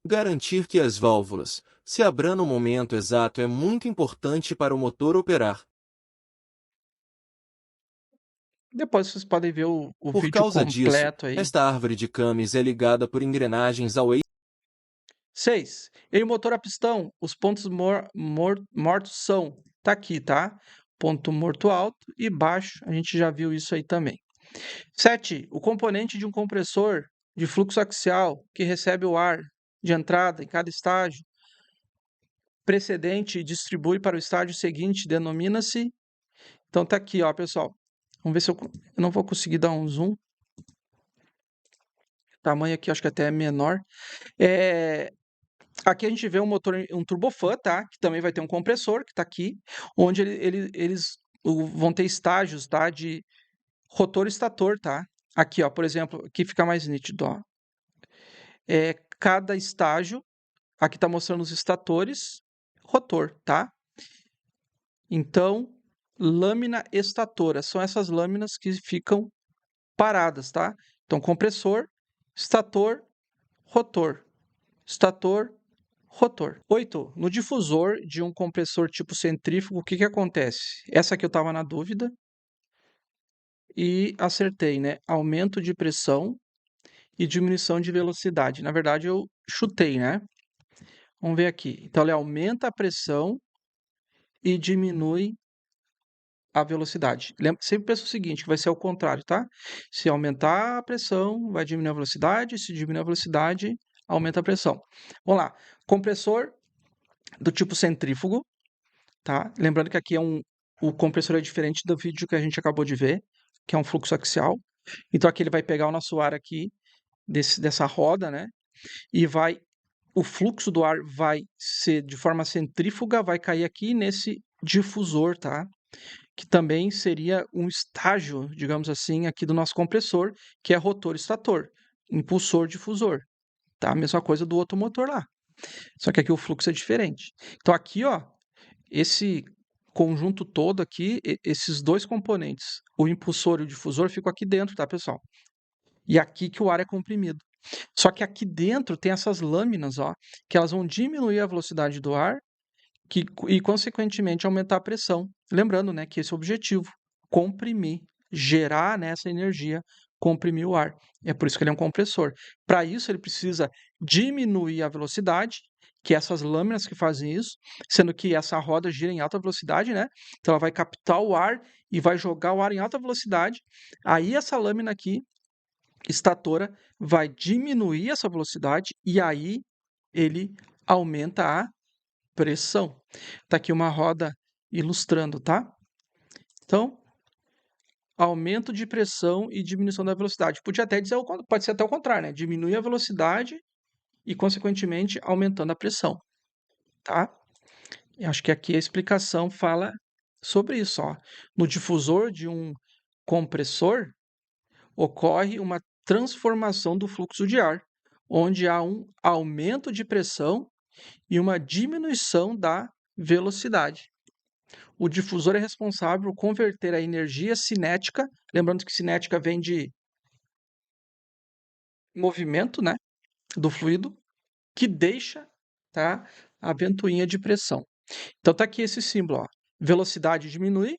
Garantir que as válvulas se abram no momento exato é muito importante para o motor operar. Depois vocês podem ver o Por vídeo causa disso, completo aí. esta árvore de Kamis é ligada por engrenagens ao eixo. 6. Em motor a pistão, os pontos mortos são, tá aqui, tá? Ponto morto alto e baixo, a gente já viu isso aí também. 7. O componente de um compressor de fluxo axial que recebe o ar de entrada em cada estágio precedente e distribui para o estágio seguinte denomina-se. Então tá aqui, ó, pessoal. Vamos ver se eu não vou conseguir dar um zoom. O tamanho aqui acho que até é menor. Aqui a gente vê um motor, um turbofan, tá? Que também vai ter um compressor, que tá aqui, onde eles vão ter estágios, tá? De rotor e estator, tá? Aqui, ó, por exemplo, aqui fica mais nítido, ó. Cada estágio, aqui tá mostrando os estatores, rotor, tá? Então, lâmina estatora, são essas lâminas que ficam paradas, tá? Então, compressor, estator, rotor. Estator, rotor. 8. No difusor de um compressor tipo centrífugo, o que que acontece? Essa aqui eu estava na dúvida e acertei, né? Aumento de pressão e diminuição de velocidade. Na verdade, eu chutei, né? Vamos ver aqui. Então, ele aumenta a pressão e diminui a velocidade. Sempre pensa o seguinte, que vai ser ao contrário, tá? Se aumentar a pressão, vai diminuir a velocidade. Se diminuir a velocidade, aumenta a pressão. Vamos lá. Compressor do tipo centrífugo, tá? Lembrando que aqui o compressor é diferente do vídeo que a gente acabou de ver, que é um fluxo axial. Então aqui ele vai pegar o nosso ar aqui dessa roda, né? E o fluxo do ar vai ser de forma centrífuga, vai cair aqui nesse difusor, tá? Que também seria um estágio, digamos assim, aqui do nosso compressor, que é rotor estator, impulsor difusor, tá? A mesma coisa do outro motor lá. Só que aqui o fluxo é diferente. Então aqui, ó, esse conjunto todo aqui, esses dois componentes, o impulsor e o difusor, ficam aqui dentro, tá, pessoal? E aqui que o ar é comprimido. Só que aqui dentro tem essas lâminas, ó, que elas vão diminuir a velocidade do ar e, consequentemente, aumentar a pressão. Lembrando, né, que esse é o objetivo, comprimir, gerar, né, essa energia, comprimir o ar. É por isso que ele é um compressor. Para isso, ele precisa diminuir a velocidade, que é essas lâminas que fazem isso, sendo que essa roda gira em alta velocidade, né? Então, ela vai captar o ar e vai jogar o ar em alta velocidade. Aí, essa lâmina aqui, estatora, vai diminuir essa velocidade e aí ele aumenta a pressão. Tá aqui uma roda ilustrando, tá? Então, aumento de pressão e diminuição da velocidade. Podia até dizer, pode ser até o contrário, né? Diminui a velocidade e, consequentemente, aumentando a pressão, tá? Eu acho que aqui a explicação fala sobre isso, ó. No difusor de um compressor, ocorre uma transformação do fluxo de ar, onde há um aumento de pressão e uma diminuição da velocidade. O difusor é responsável por converter a energia cinética, lembrando que cinética vem de movimento, né, do fluido, que deixa, tá, a ventoinha de pressão. Então tá aqui esse símbolo, ó. Velocidade diminui,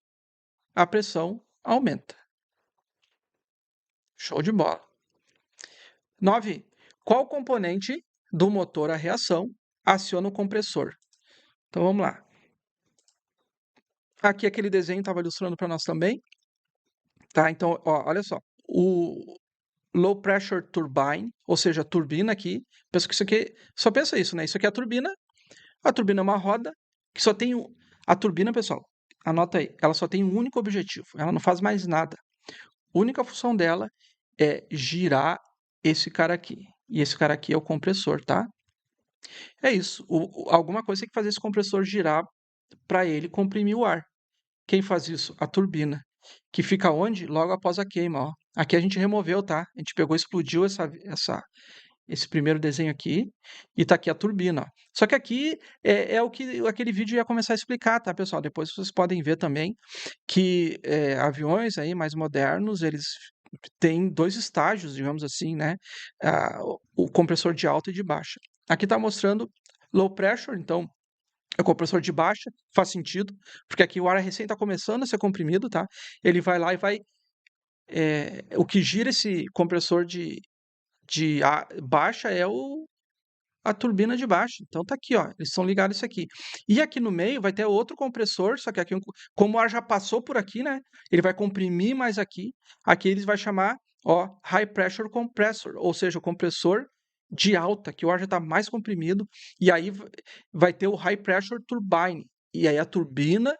a pressão aumenta. Show de bola. 9. Qual componente do motor a reação aciona o compressor? Então vamos lá. Aqui aquele desenho estava ilustrando para nós também. Tá? Então, ó, olha só. O low pressure turbine, ou seja, a turbina aqui. Pensa que isso aqui, só pensa isso, né? Isso aqui é a turbina. A turbina é uma roda que só tem a turbina, pessoal. Anota aí. Ela só tem um único objetivo. Ela não faz mais nada. A única função dela é girar esse cara aqui. E esse cara aqui é o compressor, tá? É isso. Alguma coisa tem que fazer esse compressor girar para ele comprimir o ar. Quem faz isso? A turbina. Que fica onde? Logo após a queima, ó. Aqui a gente removeu, tá? A gente pegou, explodiu esse primeiro desenho aqui e tá aqui a turbina, ó. Só que aqui é o que aquele vídeo ia começar a explicar, tá, pessoal? Depois vocês podem ver também que aviões aí mais modernos, eles têm dois estágios, digamos assim, né? O compressor de alta e de baixa. Aqui tá mostrando low pressure, então é o compressor de baixa, faz sentido, porque aqui o ar recém está começando a ser comprimido, tá? Ele vai lá e vai. O que gira esse compressor de baixa é a turbina de baixa. Então tá aqui, ó. Eles são ligados isso aqui. E aqui no meio vai ter outro compressor, só que aqui, como o ar já passou por aqui, né? Ele vai comprimir mais aqui. Aqui eles vai chamar Ó, high pressure compressor, ou seja, o compressor de alta, que o ar já está mais comprimido, e aí vai ter o high pressure turbine, e aí a turbina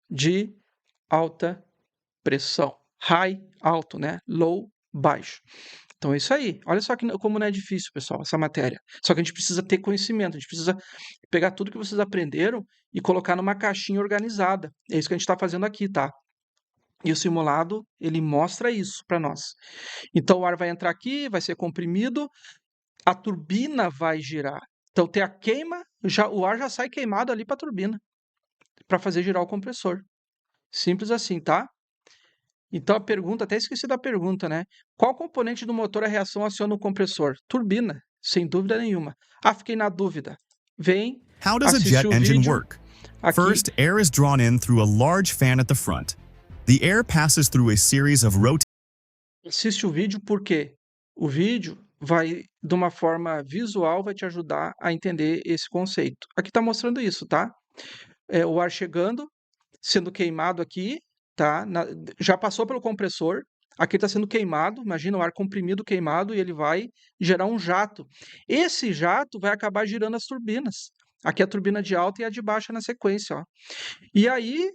de alta pressão. High, alto, né? Low, baixo. Então é isso aí. Olha só como não é difícil, pessoal, essa matéria. Só que a gente precisa ter conhecimento, a gente precisa pegar tudo que vocês aprenderam e colocar numa caixinha organizada. É isso que a gente está fazendo aqui, tá? E o simulado, ele mostra isso para nós. Então o ar vai entrar aqui, vai ser comprimido, a turbina vai girar. Então tem a queima, o ar já sai queimado ali para a turbina, para fazer girar o compressor. Simples assim, tá? Então a pergunta, até esqueci da pergunta, né? Qual componente do motor a reação aciona o compressor? Turbina, sem dúvida nenhuma. Ah, fiquei na dúvida. Vem How does a assistir jet o engine vídeo work? aqui. First, air is drawn in through a large fan at the front. The air passes through a series of Assiste o vídeo porque o vídeo vai, de uma forma visual, vai te ajudar a entender esse conceito. Aqui está mostrando isso, tá? O ar chegando, sendo queimado aqui, tá? Já passou pelo compressor, aqui está sendo queimado, imagina o ar comprimido queimado e ele vai gerar um jato. Esse jato vai acabar girando as turbinas. Aqui é a turbina de alta e a de baixa na sequência, ó. E aí,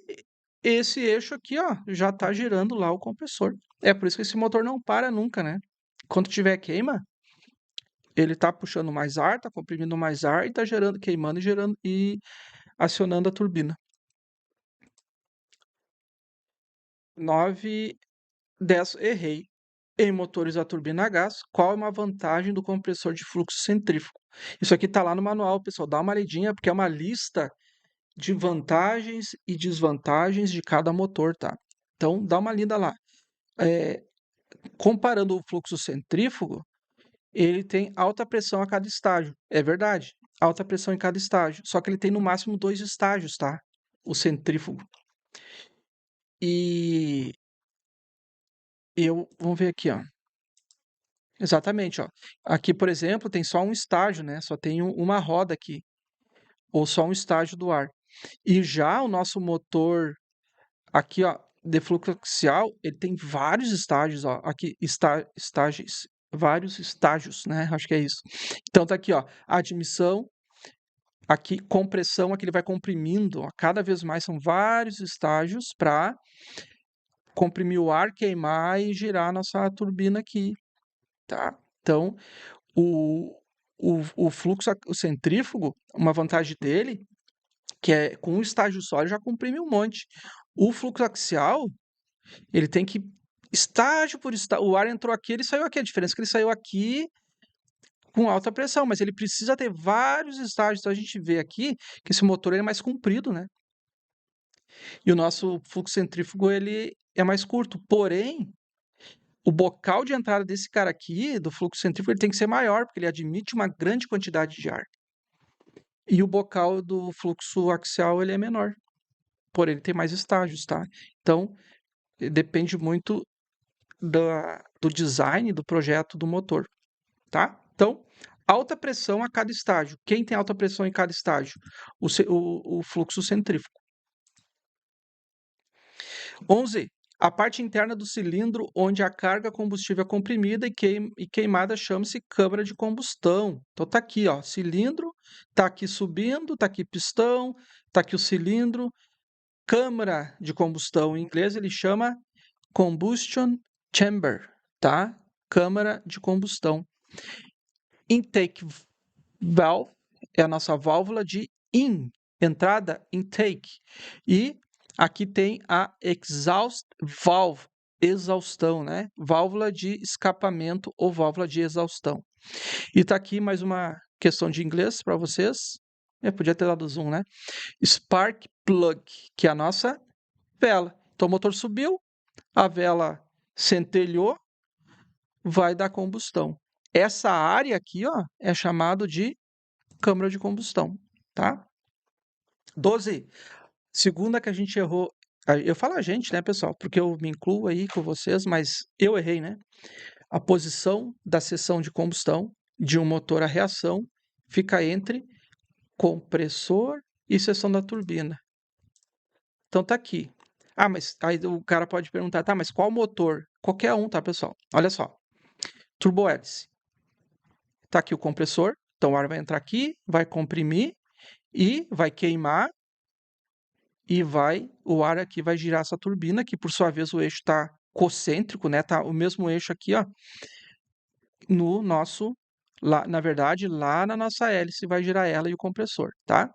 esse eixo aqui, ó, já está girando lá o compressor. É por isso que esse motor não para nunca, né? Quando tiver queima, ele está puxando mais ar, está comprimindo mais ar e está gerando, queimando e gerando e acionando a turbina. 9, 10, errei. Em motores a turbina a gás, qual é uma vantagem do compressor de fluxo centrífugo? Isso aqui está lá no manual, pessoal. Dá uma lidinha, porque é uma lista de vantagens e desvantagens de cada motor, tá? Então, dá uma lida lá. Comparando o fluxo centrífugo, ele tem alta pressão a cada estágio. É verdade, alta pressão em cada estágio. Só que ele tem no máximo 2 estágios, tá? O centrífugo. E vamos ver aqui, ó. Exatamente, ó. Aqui, por exemplo, tem só um estágio, né? Só tem uma roda aqui, ou só um estágio do ar. E já o nosso motor aqui, ó, de fluxo axial, ele tem vários estágios, ó. Aqui estágios, vários estágios, né? Acho que é isso. Então tá aqui, ó, admissão, aqui compressão, aqui ele vai comprimindo, ó, cada vez mais são vários estágios para comprimir o ar, queimar e girar a nossa turbina aqui, tá? Então, o fluxo centrífugo, uma vantagem dele, que é com um estágio só, ele já comprime um monte. O fluxo axial, ele tem que, estágio por estágio, o ar entrou aqui, ele saiu aqui. A diferença é que ele saiu aqui com alta pressão, mas ele precisa ter vários estágios. Então a gente vê aqui que esse motor ele é mais comprido, né? E o nosso fluxo centrífugo ele é mais curto. Porém, o bocal de entrada desse cara aqui, do fluxo centrífugo, ele tem que ser maior, porque ele admite uma grande quantidade de ar. E o bocal do fluxo axial ele é menor, porém ele tem mais estágios, tá? Então, depende muito do design do projeto do motor, tá? Então, alta pressão a cada estágio. Quem tem alta pressão em cada estágio? O fluxo centrífugo. 11. A parte interna do cilindro onde a carga combustível é comprimida e queimada chama-se câmara de combustão. Então tá aqui, ó, cilindro, tá aqui subindo, tá aqui pistão, tá aqui o cilindro. Câmara de combustão, em inglês ele chama combustion chamber, tá? Câmara de combustão. Intake valve é a nossa válvula de entrada, intake. E aqui tem a exhaust valve, exaustão, né? Válvula de escapamento ou válvula de exaustão. E tá aqui mais uma questão de inglês para vocês. Podia ter dado zoom, né? Spark plug, que é a nossa vela. Então o motor subiu, a vela centelhou, vai dar combustão. Essa área aqui, ó, é chamado de câmara de combustão, tá? 12. Segunda que a gente errou. Eu falo a gente, né, pessoal? Porque eu me incluo aí com vocês, mas eu errei, né? A posição da seção de combustão de um motor a reação fica entre compressor e seção da turbina. Então tá aqui. Ah, mas aí o cara pode perguntar, tá, mas qual motor? Qualquer um, tá, pessoal? Olha só. Turbohélice. Tá aqui o compressor. Então o ar vai entrar aqui, vai comprimir e vai queimar. E o ar aqui vai girar essa turbina, que por sua vez o eixo está concêntrico, né? Tá o mesmo eixo aqui, ó, no nosso, lá, na verdade, lá na nossa hélice vai girar ela e o compressor, tá?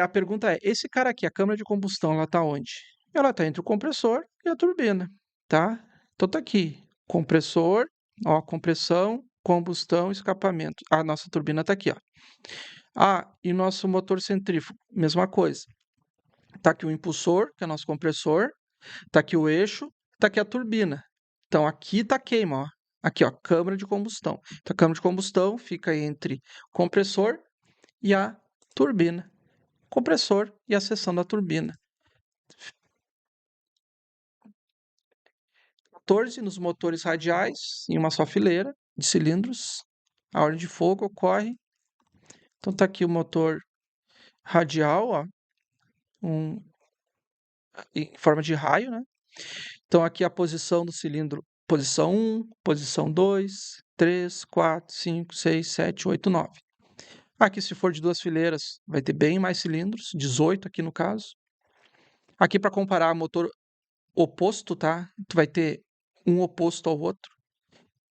A pergunta é, esse cara aqui, a câmara de combustão, ela tá onde? Ela tá entre o compressor e a turbina, tá? Então tá aqui, compressor, ó, compressão, combustão, escapamento. A nossa turbina tá aqui, ó. Ah, e nosso motor centrífugo, mesma coisa. Tá aqui o impulsor, que é o nosso compressor, tá aqui o eixo, tá aqui a turbina. Então aqui tá a queima, ó. Aqui, ó, câmara de combustão. Então a câmara de combustão fica entre o compressor e a turbina. Compressor e a seção da turbina. 14 nos motores radiais, em uma só fileira de cilindros. A ordem de fogo ocorre. Então tá aqui o motor radial, ó, em forma de raio, né? Então aqui a posição do cilindro, posição 1, posição 2, 3, 4, 5, 6, 7, 8, 9. Aqui, se for de duas fileiras, vai ter bem mais cilindros, 18 aqui no caso. Aqui, para comparar motor oposto, tá? Tu vai ter um oposto ao outro.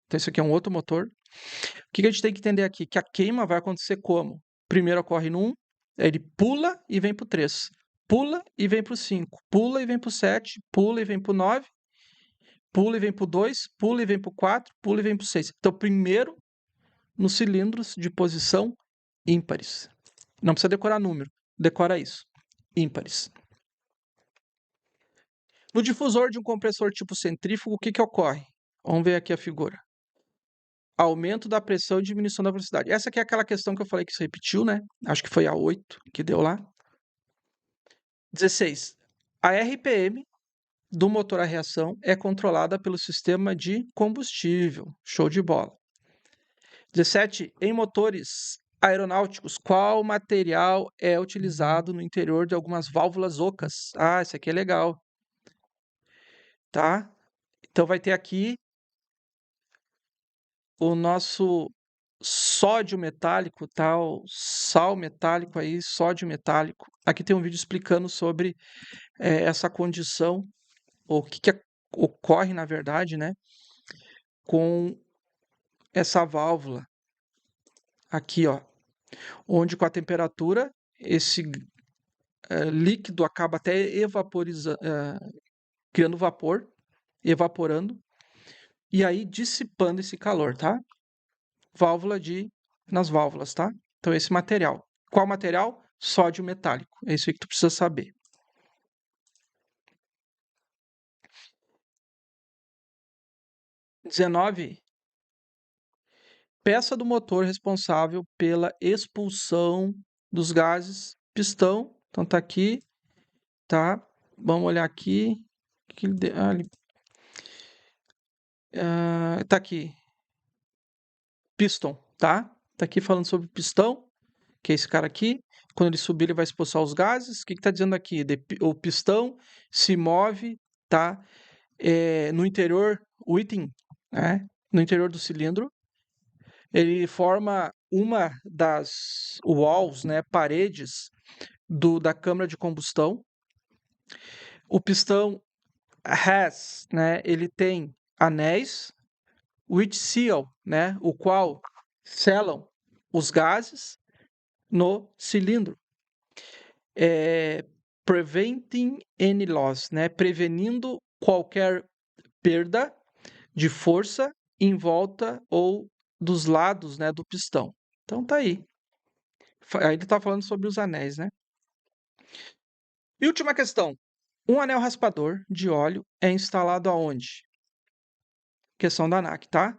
Então, esse aqui é um outro motor. O que a gente tem que entender aqui? Que a queima vai acontecer como? Primeiro ocorre no 1, ele pula e vem para o 3. Pula e vem para o 5. Pula e vem para o 7. Pula e vem para o 9. Pula e vem para o 2. Pula e vem para o 4. Pula e vem para o 6. Então, primeiro nos cilindros de posição ímpares. Não precisa decorar número. Decora isso. Ímpares. No difusor de um compressor tipo centrífugo, o que ocorre? Vamos ver aqui a figura. Aumento da pressão e diminuição da velocidade. Essa aqui é aquela questão que eu falei que se repetiu, né? Acho que foi a 8 que deu lá. 16. A RPM do motor a reação é controlada pelo sistema de combustível. Show de bola. 17. Em motores aeronáuticos, qual material é utilizado no interior de algumas válvulas ocas? Ah, isso aqui é legal. Tá? Então vai ter aqui o nosso sódio metálico, tá? O sal metálico aí, sódio metálico. Aqui tem um vídeo explicando sobre essa condição, o que ocorre, na verdade, né? Com essa válvula aqui, ó. Onde com a temperatura, esse líquido acaba até evaporizando, criando vapor, evaporando, e aí dissipando esse calor, tá? Nas válvulas, tá? Então esse material. Qual material? Sódio metálico. É isso aí que tu precisa saber. 19. Peça do motor responsável pela expulsão dos gases pistão. Então tá aqui, tá? Vamos olhar aqui. Tá aqui. Piston, tá? Tá aqui falando sobre pistão, que é esse cara aqui. Quando ele subir, ele vai expulsar os gases. O que tá dizendo aqui? O pistão se move, tá? No interior, o item, né? No interior do cilindro. Ele forma uma das walls, né? Paredes da câmara de combustão. O pistão né? Ele tem anéis, which seal, né? O qual selam os gases no cilindro. Preventing any loss, né? Prevenindo qualquer perda de força em volta ou dos lados, né, do pistão. Então tá aí. Aí ele tá falando sobre os anéis, né? E última questão. Um anel raspador de óleo é instalado aonde? Questão da ANAC, tá?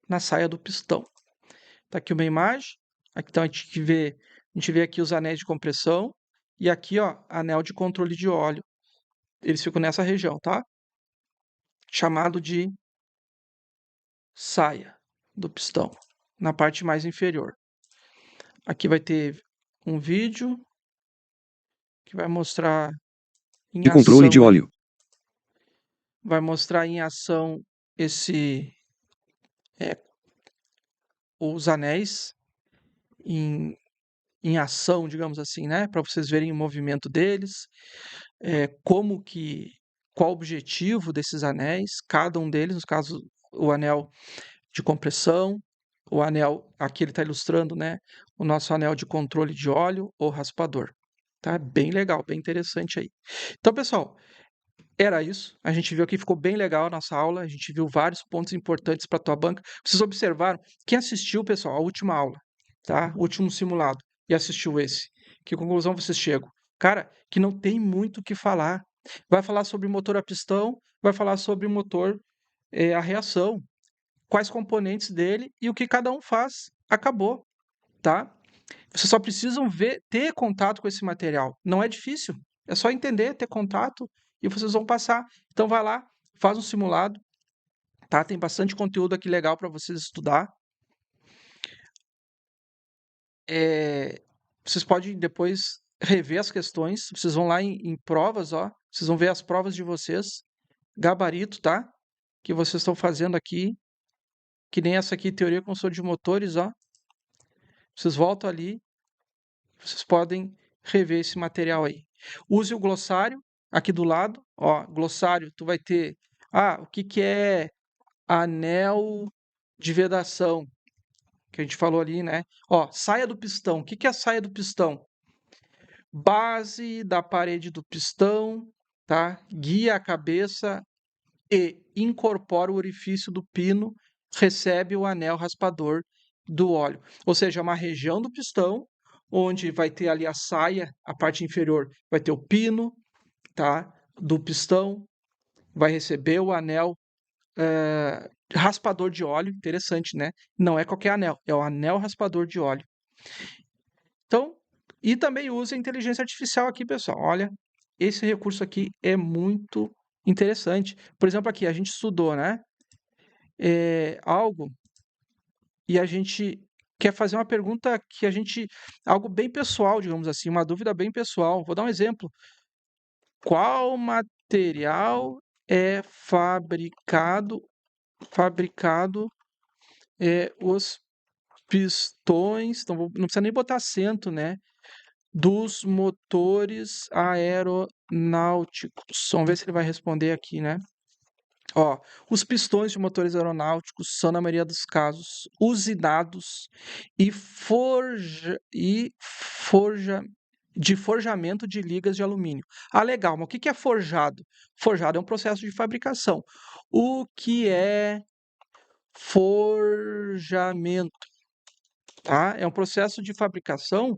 Na saia do pistão. Tá aqui uma imagem. Aqui, então a gente vê aqui os anéis de compressão. E aqui, ó, anel de controle de óleo. Eles ficam nessa região, tá? Chamado de saia do pistão, na parte mais inferior. Aqui vai ter um vídeo que vai mostrar em de controle de ação aí. óleo. vai mostrar em ação esse os anéis em, em ação, digamos assim, né? Para vocês verem o movimento deles, como que qual o objetivo desses anéis, cada um deles, no caso o anel de compressão, o anel, aqui ele está ilustrando, né? O nosso anel de controle de óleo ou raspador. Tá bem legal, bem interessante aí. Então, pessoal, era isso. A gente viu aqui, ficou bem legal a nossa aula. A gente viu vários pontos importantes para a tua banca. Vocês observaram? Quem assistiu, pessoal, a última aula, tá? O último simulado e assistiu esse. Que conclusão vocês chegam? Cara, que não tem muito o que falar. Vai falar sobre motor a pistão, vai falar sobre motor a reação, quais componentes dele e o que cada um faz. Acabou, tá? Vocês só precisam ver, ter contato com esse material. Não é difícil. É só entender, ter contato e vocês vão passar. Então vai lá, faz um simulado, tá? Tem bastante conteúdo aqui legal para vocês estudar. Vocês podem depois rever as questões. Vocês vão lá em provas, ó. Vocês vão ver as provas de vocês. Gabarito, tá? Que vocês estão fazendo aqui. Que nem essa aqui, teoria com construção de motores, ó. Vocês voltam ali. Vocês podem rever esse material aí. Use o glossário aqui do lado. Ó, glossário, tu vai ter... o que é anel de vedação? Que a gente falou ali, né? Ó, saia do pistão. O que é a saia do pistão? Base da parede do pistão, tá? Guia a cabeça e incorpora o orifício do pino, recebe o anel raspador do óleo. Ou seja, é uma região do pistão onde vai ter ali a saia, a parte inferior vai ter o pino, tá? Do pistão, vai receber o anel raspador de óleo, interessante, né? Não é qualquer anel, é o anel raspador de óleo. Então, e também usa a inteligência artificial aqui, pessoal. Olha, esse recurso aqui é muito interessante. Por exemplo, aqui a gente estudou, né? Algo e a gente quer fazer uma pergunta que a gente... Algo bem pessoal, digamos assim, uma dúvida bem pessoal. Vou dar um exemplo. Qual material é fabricado os pistões, não precisa nem botar acento, né? Dos motores aeronáuticos. Vamos ver se ele vai responder aqui, né? Ó, os pistões de motores aeronáuticos são, na maioria dos casos, usinados e de forjamento de ligas de alumínio. Legal, mas o que é forjado? Forjado é um processo de fabricação. O que é forjamento? Tá? É um processo de fabricação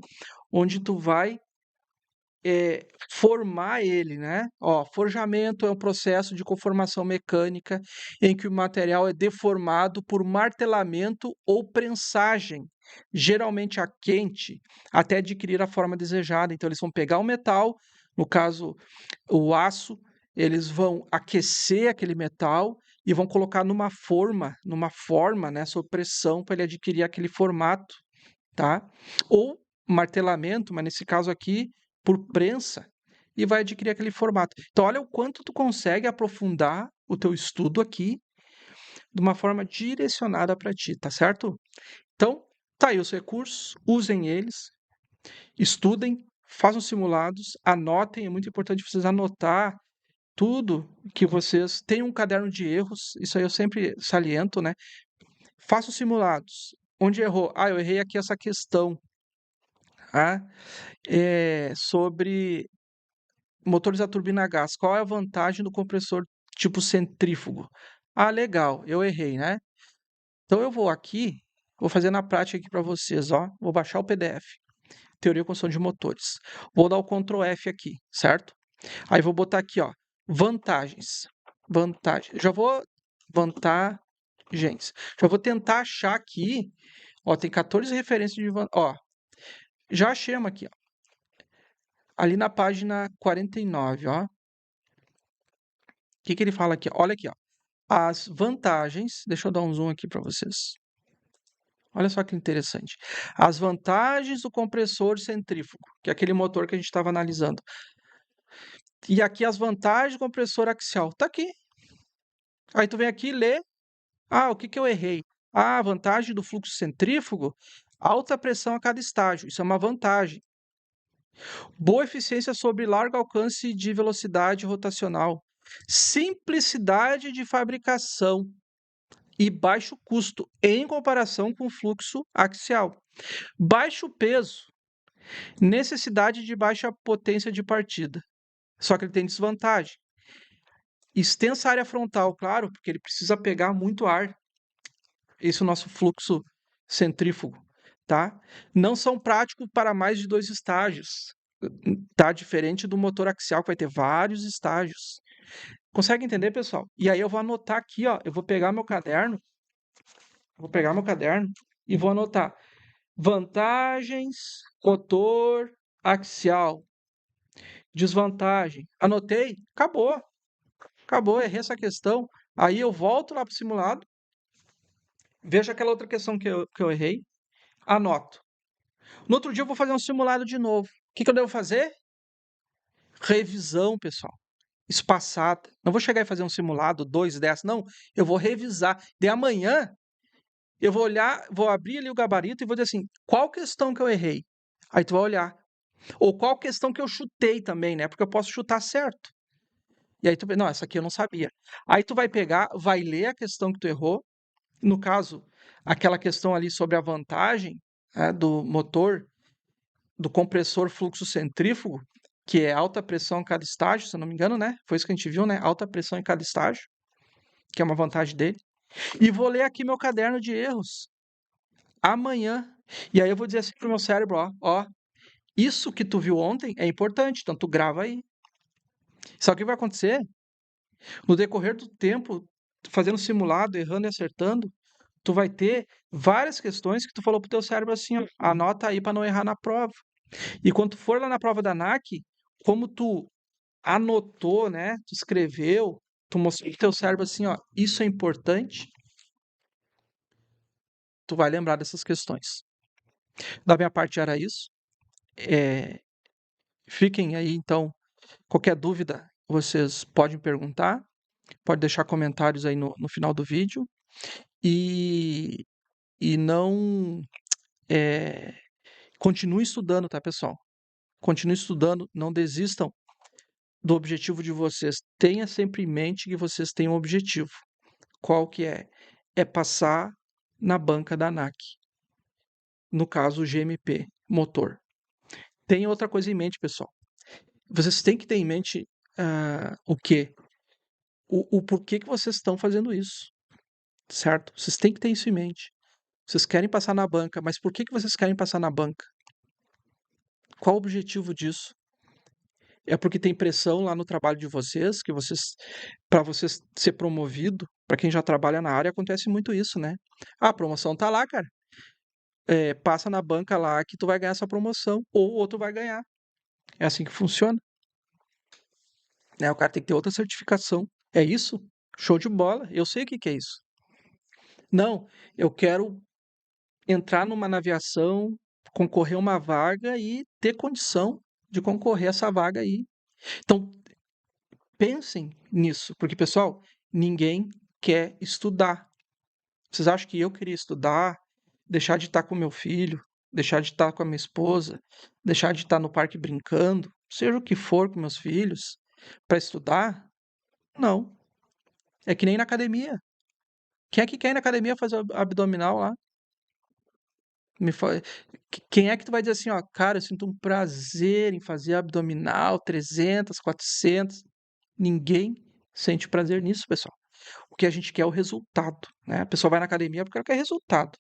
onde tu vai formar ele, né? Ó, forjamento é um processo de conformação mecânica em que o material é deformado por martelamento ou prensagem, geralmente a quente, até adquirir a forma desejada. Então, eles vão pegar o metal, no caso, o aço, eles vão aquecer aquele metal e vão colocar numa forma, né, sob pressão, para ele adquirir aquele formato, tá? Ou martelamento, mas nesse caso aqui, por prensa, e vai adquirir aquele formato. Então, olha o quanto tu consegue aprofundar o teu estudo aqui de uma forma direcionada para ti, tá certo? Então, tá aí os recursos, usem eles, estudem, façam simulados, anotem, é muito importante vocês anotar tudo que vocês... Tenham um caderno de erros, isso aí eu sempre saliento, né? Façam simulados. Onde errou? Eu errei aqui essa questão, tá? Sobre motores a turbina a gás. Qual é a vantagem do compressor tipo centrífugo? Legal, eu errei, né? Então eu vou aqui, vou fazer na prática aqui para vocês, ó. Vou baixar o PDF, Teoria e Construção de Motores. Vou dar o Ctrl F aqui, certo? Aí vou botar aqui, ó, vantagens. Já vou vantagens. Já vou tentar achar aqui, ó, tem 14 referências de ó. Já achei uma aqui, ó. Ali na página 49, ó. O que ele fala aqui? Olha aqui, ó. As vantagens... Deixa eu dar um zoom aqui para vocês. Olha só que interessante. As vantagens do compressor centrífugo, que é aquele motor que a gente estava analisando. E aqui as vantagens do compressor axial. Tá aqui. Aí tu vem aqui e lê. O que eu errei? A vantagem do fluxo centrífugo, alta pressão a cada estágio. Isso é uma vantagem. Boa eficiência sobre largo alcance de velocidade rotacional. Simplicidade de fabricação e baixo custo em comparação com o fluxo axial. Baixo peso, necessidade de baixa potência de partida. Só que ele tem desvantagem. Extensa área frontal, claro, porque ele precisa pegar muito ar. Esse é o nosso fluxo centrífugo, tá? Não são práticos para mais de 2 estágios, tá? Diferente do motor axial, que vai ter vários estágios. Consegue entender, pessoal? E aí eu vou anotar aqui, ó, eu vou pegar meu caderno e vou anotar vantagens, motor axial, desvantagem. Anotei, acabou, errei essa questão. Aí eu volto lá para o simulado, vejo aquela outra questão que eu errei, anoto. No outro dia eu vou fazer um simulado de novo. O que eu devo fazer? Revisão, pessoal. Espaçada. Não vou chegar e fazer um simulado 2, 10, não. Eu vou revisar. De amanhã, eu vou olhar, vou abrir ali o gabarito e vou dizer assim, qual questão que eu errei? Aí tu vai olhar. Ou qual questão que eu chutei também, né? Porque eu posso chutar certo. E aí tu vê, não, essa aqui eu não sabia. Aí tu vai pegar, vai ler a questão que tu errou. No caso, aquela questão ali sobre a vantagem, né, do motor, do compressor fluxo centrífugo, que é alta pressão em cada estágio, se eu não me engano, né? Foi isso que a gente viu, né? Alta pressão em cada estágio, que é uma vantagem dele. E vou ler aqui meu caderno de erros amanhã. E aí eu vou dizer assim pro meu cérebro, ó, isso que tu viu ontem é importante, então tu grava aí. Só que o que vai acontecer? No decorrer do tempo, fazendo simulado, errando e acertando, tu vai ter várias questões que tu falou pro teu cérebro assim, ó, anota aí para não errar na prova. E quando tu for lá na prova da ANAC, como tu anotou, né? Tu escreveu, tu mostrou pro teu cérebro assim, ó, isso é importante, tu vai lembrar dessas questões. Da minha parte era isso. Fiquem aí, então, qualquer dúvida, vocês podem perguntar, pode deixar comentários aí no final do vídeo. E não continue estudando, tá, pessoal? Continue estudando, não desistam do objetivo de vocês. Tenha sempre em mente que vocês têm um objetivo. Qual que é? É passar na banca da ANAC. No caso, o GMP, motor. Tenha outra coisa em mente, pessoal. Vocês têm que ter em mente o quê? O porquê que vocês estão fazendo isso, certo? Vocês têm que ter isso em mente. Vocês querem passar na banca, mas por que vocês querem passar na banca? Qual o objetivo disso? É porque tem pressão lá no trabalho de vocês, que vocês, para vocês ser promovido, para quem já trabalha na área, acontece muito isso, né? A promoção tá lá, cara. Passa na banca lá que tu vai ganhar essa promoção, ou o outro vai ganhar. É assim que funciona. Né? O cara tem que ter outra certificação. É isso? Show de bola. Eu sei o que é isso. Não, eu quero entrar numa aviação, concorrer a uma vaga e ter condição de concorrer a essa vaga aí. Então, pensem nisso, porque, pessoal, ninguém quer estudar. Vocês acham que eu queria estudar, deixar de estar com meu filho, deixar de estar com a minha esposa, deixar de estar no parque brincando, seja o que for com meus filhos, para estudar? Não. É que nem na academia. Quem é que quer ir na academia fazer abdominal lá? Quem é que tu vai dizer assim, ó, cara, eu sinto um prazer em fazer abdominal, 300, 400. Ninguém sente prazer nisso, pessoal. O que a gente quer é o resultado, né? A pessoa vai na academia porque ela quer resultado.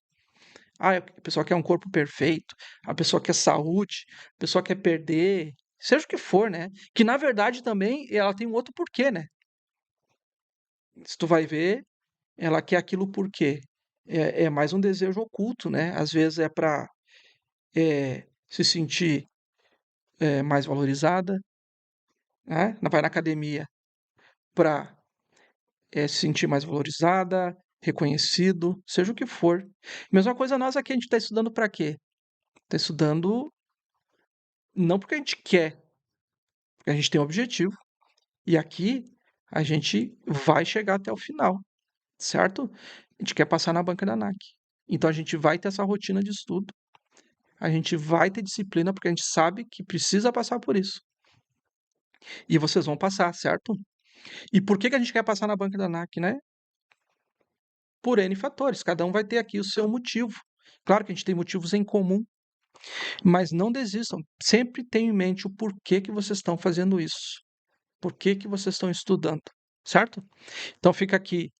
A pessoa quer um corpo perfeito, a pessoa quer saúde, a pessoa quer perder, seja o que for, né? Que na verdade também ela tem um outro porquê, né? Se tu vai ver, ela quer aquilo por quê? É mais um desejo oculto, né? Às vezes é para se sentir mais valorizada, né? Vai na academia para se sentir mais valorizada, reconhecido, seja o que for. Mesma coisa nós aqui, a gente está estudando para quê? Está estudando não porque a gente quer, porque a gente tem um objetivo. E aqui a gente vai chegar até o final, certo? A gente quer passar na banca da ANAC. Então a gente vai ter essa rotina de estudo, a gente vai ter disciplina, porque a gente sabe que precisa passar por isso. E vocês vão passar, certo? E por que a gente quer passar na banca da ANAC, né? Por N fatores, cada um vai ter aqui o seu motivo. Claro que a gente tem motivos em comum, mas não desistam. Sempre tenham em mente o porquê que vocês estão fazendo isso. Por que vocês estão estudando, certo? Então fica aqui,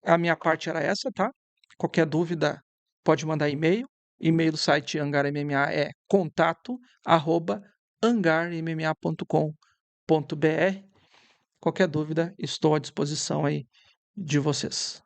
a minha parte era essa, tá? Qualquer dúvida pode mandar e-mail. E-mail do site Angar MMA é contato@angarmma.com.br. Qualquer dúvida, estou à disposição aí de vocês.